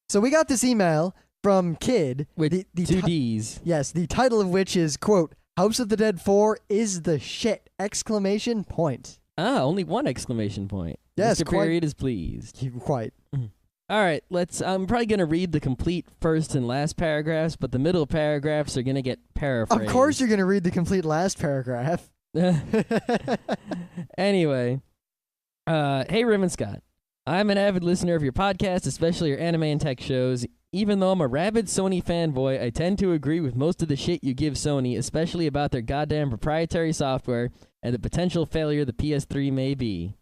So we got this email from Kid. With the two Ds. Yes, the title of which is, quote, House of the Dead 4 is the shit! Exclamation point. Only one exclamation point. Yes, Mr. Period is pleased. Quite. All right, I'm probably going to read the complete first and last paragraphs, but the middle paragraphs are going to get paraphrased. Of course you're going to read the complete last paragraph. Anyway, hey, Rim and Scott. I'm an avid listener of your podcast, especially your anime and tech shows. Even though I'm a rabid Sony fanboy, I tend to agree with most of the shit you give Sony, especially about their goddamn proprietary software and the potential failure the PS3 may be.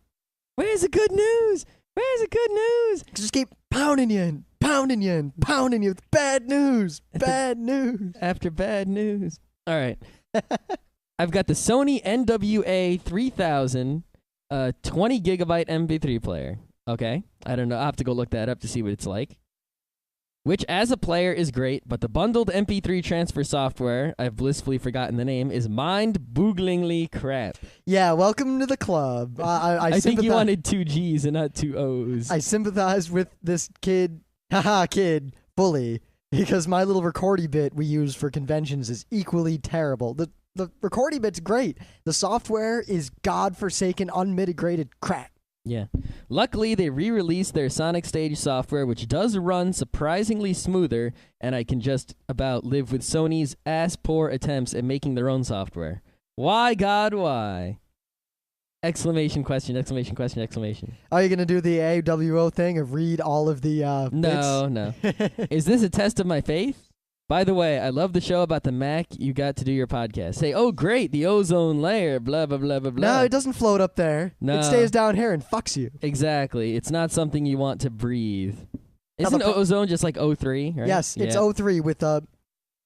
Where's the good news? Where's the good news? Just keep pounding you and pounding you and pounding you with bad news. Bad news. After bad news. All right. I've got the Sony NWA 3000 20 gigabyte MP3 player. Okay. I don't know. I'll have to go look that up to see what it's like. Which, as a player, is great, but the bundled MP3 transfer software, I've blissfully forgotten the name, is mind-booglingly crap. Yeah, welcome to the club. I think you wanted two G's and not two O's. I sympathize with this kid, fully, because my little recordy bit we use for conventions is equally terrible. The recordy bit's great. The software is godforsaken, unmitigated crap. Yeah. Luckily, they re-released their Sonic Stage software, which does run surprisingly smoother, and I can just about live with Sony's ass-poor attempts at making their own software. Why, God, why? Exclamation question, exclamation question, exclamation. Are you going to do the AWO thing of read all of the No. Is this a test of my faith? By the way, I love the show about the Mac. You got to do your podcast. Say, oh, great, the ozone layer, blah, blah, blah, blah, blah. No, it doesn't float up there. No. It stays down here and fucks you. Exactly. It's not something you want to breathe. Isn't ozone just like O3, right? Yes, it's O3 with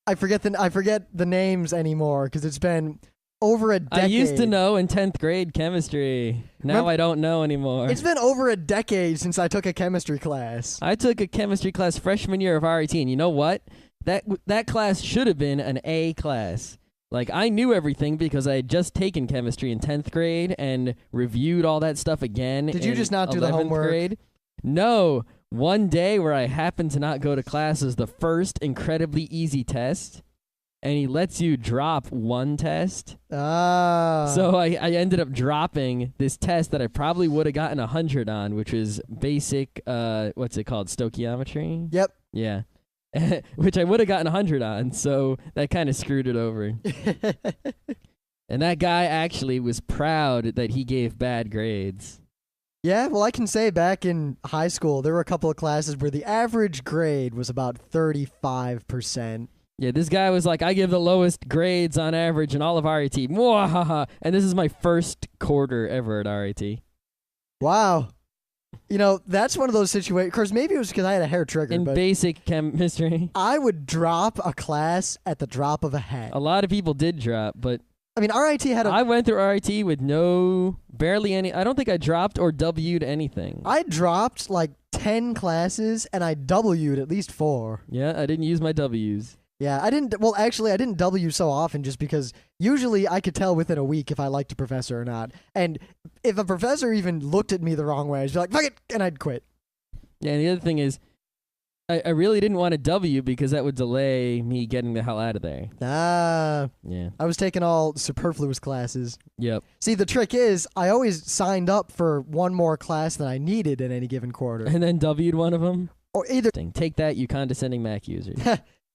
I forget the names anymore because it's been over a decade. I used to know in 10th grade chemistry. Now I don't know anymore. It's been over a decade since I took a chemistry class. I took a chemistry class freshman year of RIT, and you know what? That class should have been an A class. Like, I knew everything because I had just taken chemistry in 10th grade and reviewed all that stuff again. Did you just not do the homework? Grade. No. One day where I happened to not go to class is the first incredibly easy test, and he lets you drop one test. So I ended up dropping this test that I probably would have gotten 100 on, which was basic, what's it called, stoichiometry? Yep. Yeah. Which I would have gotten 100 on, so that kind of screwed it over. And that guy actually was proud that he gave bad grades. Yeah, well, I can say back in high school, there were a couple of classes where the average grade was about 35%. Yeah, this guy was like, I give the lowest grades on average in all of RIT. Mwahaha. And this is my first quarter ever at RIT. Wow. You know, that's one of those situations. Of course, maybe it was because I had a hair trigger. In but basic chemistry. I would drop a class at the drop of a hat. A lot of people did drop, but I mean, RIT had I went through RIT with barely any. I don't think I dropped or W'd anything. I dropped like 10 classes and I W'd at least 4. Yeah, I didn't use my W's. Yeah, I didn't. Well, actually, I didn't W so often just because usually I could tell within a week if I liked a professor or not. And if a professor even looked at me the wrong way, I'd be like, fuck it, and I'd quit. Yeah, and the other thing is, I really didn't want a W because that would delay me getting the hell out of there. Ah. Yeah. I was taking all superfluous classes. Yep. See, the trick is I always signed up for one more class than I needed in any given quarter. And then W'd one of them? Or either. Take that, you condescending Mac users.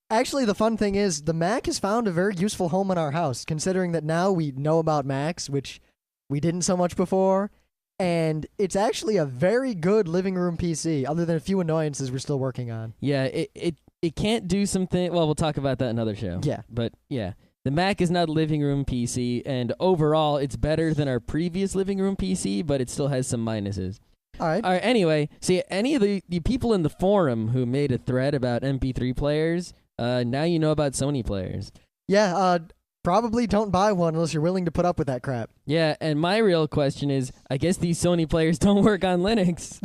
Actually, the fun thing is the Mac has found a very useful home in our house, considering that now we know about Macs, which we didn't so much before, and it's actually a very good living room PC, other than a few annoyances we're still working on. Yeah, it can't do something. Well, we'll talk about that in another show. Yeah. But yeah, the Mac is not a living room PC, and overall, it's better than our previous living room PC, but it still has some minuses. All right. Anyway, see, any of the people in the forum who made a thread about MP3 players, now you know about Sony players. Yeah, probably don't buy one unless you're willing to put up with that crap. Yeah, and my real question is, I guess these Sony players don't work on Linux.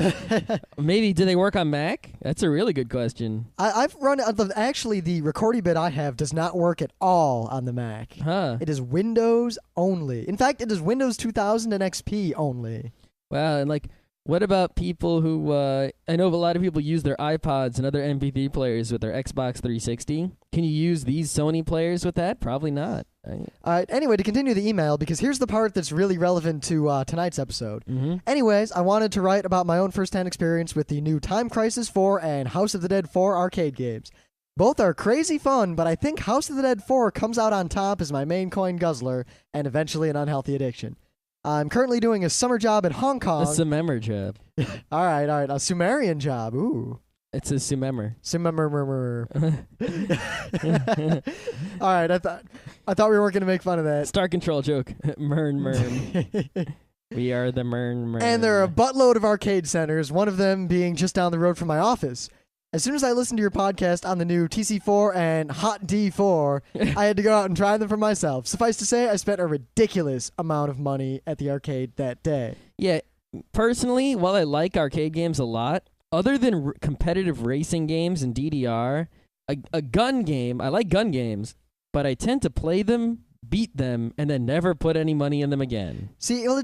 Maybe, do they work on Mac? That's a really good question. I've run actually the Recordy bit I have does not work at all on the Mac. Huh. It is Windows only. In fact, it is Windows 2000 and XP only. Wow, and like, what about people who, I know a lot of people use their iPods and other MP3 players with their Xbox 360. Can you use these Sony players with that? Probably not. Anyway, to continue the email, because here's the part that's really relevant to tonight's episode. Mm-hmm. Anyways, I wanted to write about my own first-hand experience with the new Time Crisis 4 and House of the Dead 4 arcade games. Both are crazy fun, but I think House of the Dead 4 comes out on top as my main coin guzzler and eventually an unhealthy addiction. I'm currently doing a summer job in Hong Kong. A Summer job. All right. A Sumerian job. Ooh. It's a Summer. Summer. All right. I thought we weren't going to make fun of that. Star Control joke. Mern. We are the Mern. And there are a buttload of arcade centers, one of them being just down the road from my office. As soon as I listened to your podcast on the new TC4 and Hot D4, I had to go out and try them for myself. Suffice to say, I spent a ridiculous amount of money at the arcade that day. Yeah, personally, while I like arcade games a lot, other than competitive racing games and DDR, a gun game, I like gun games, but I tend to play them, beat them, and then never put any money in them again. See, well,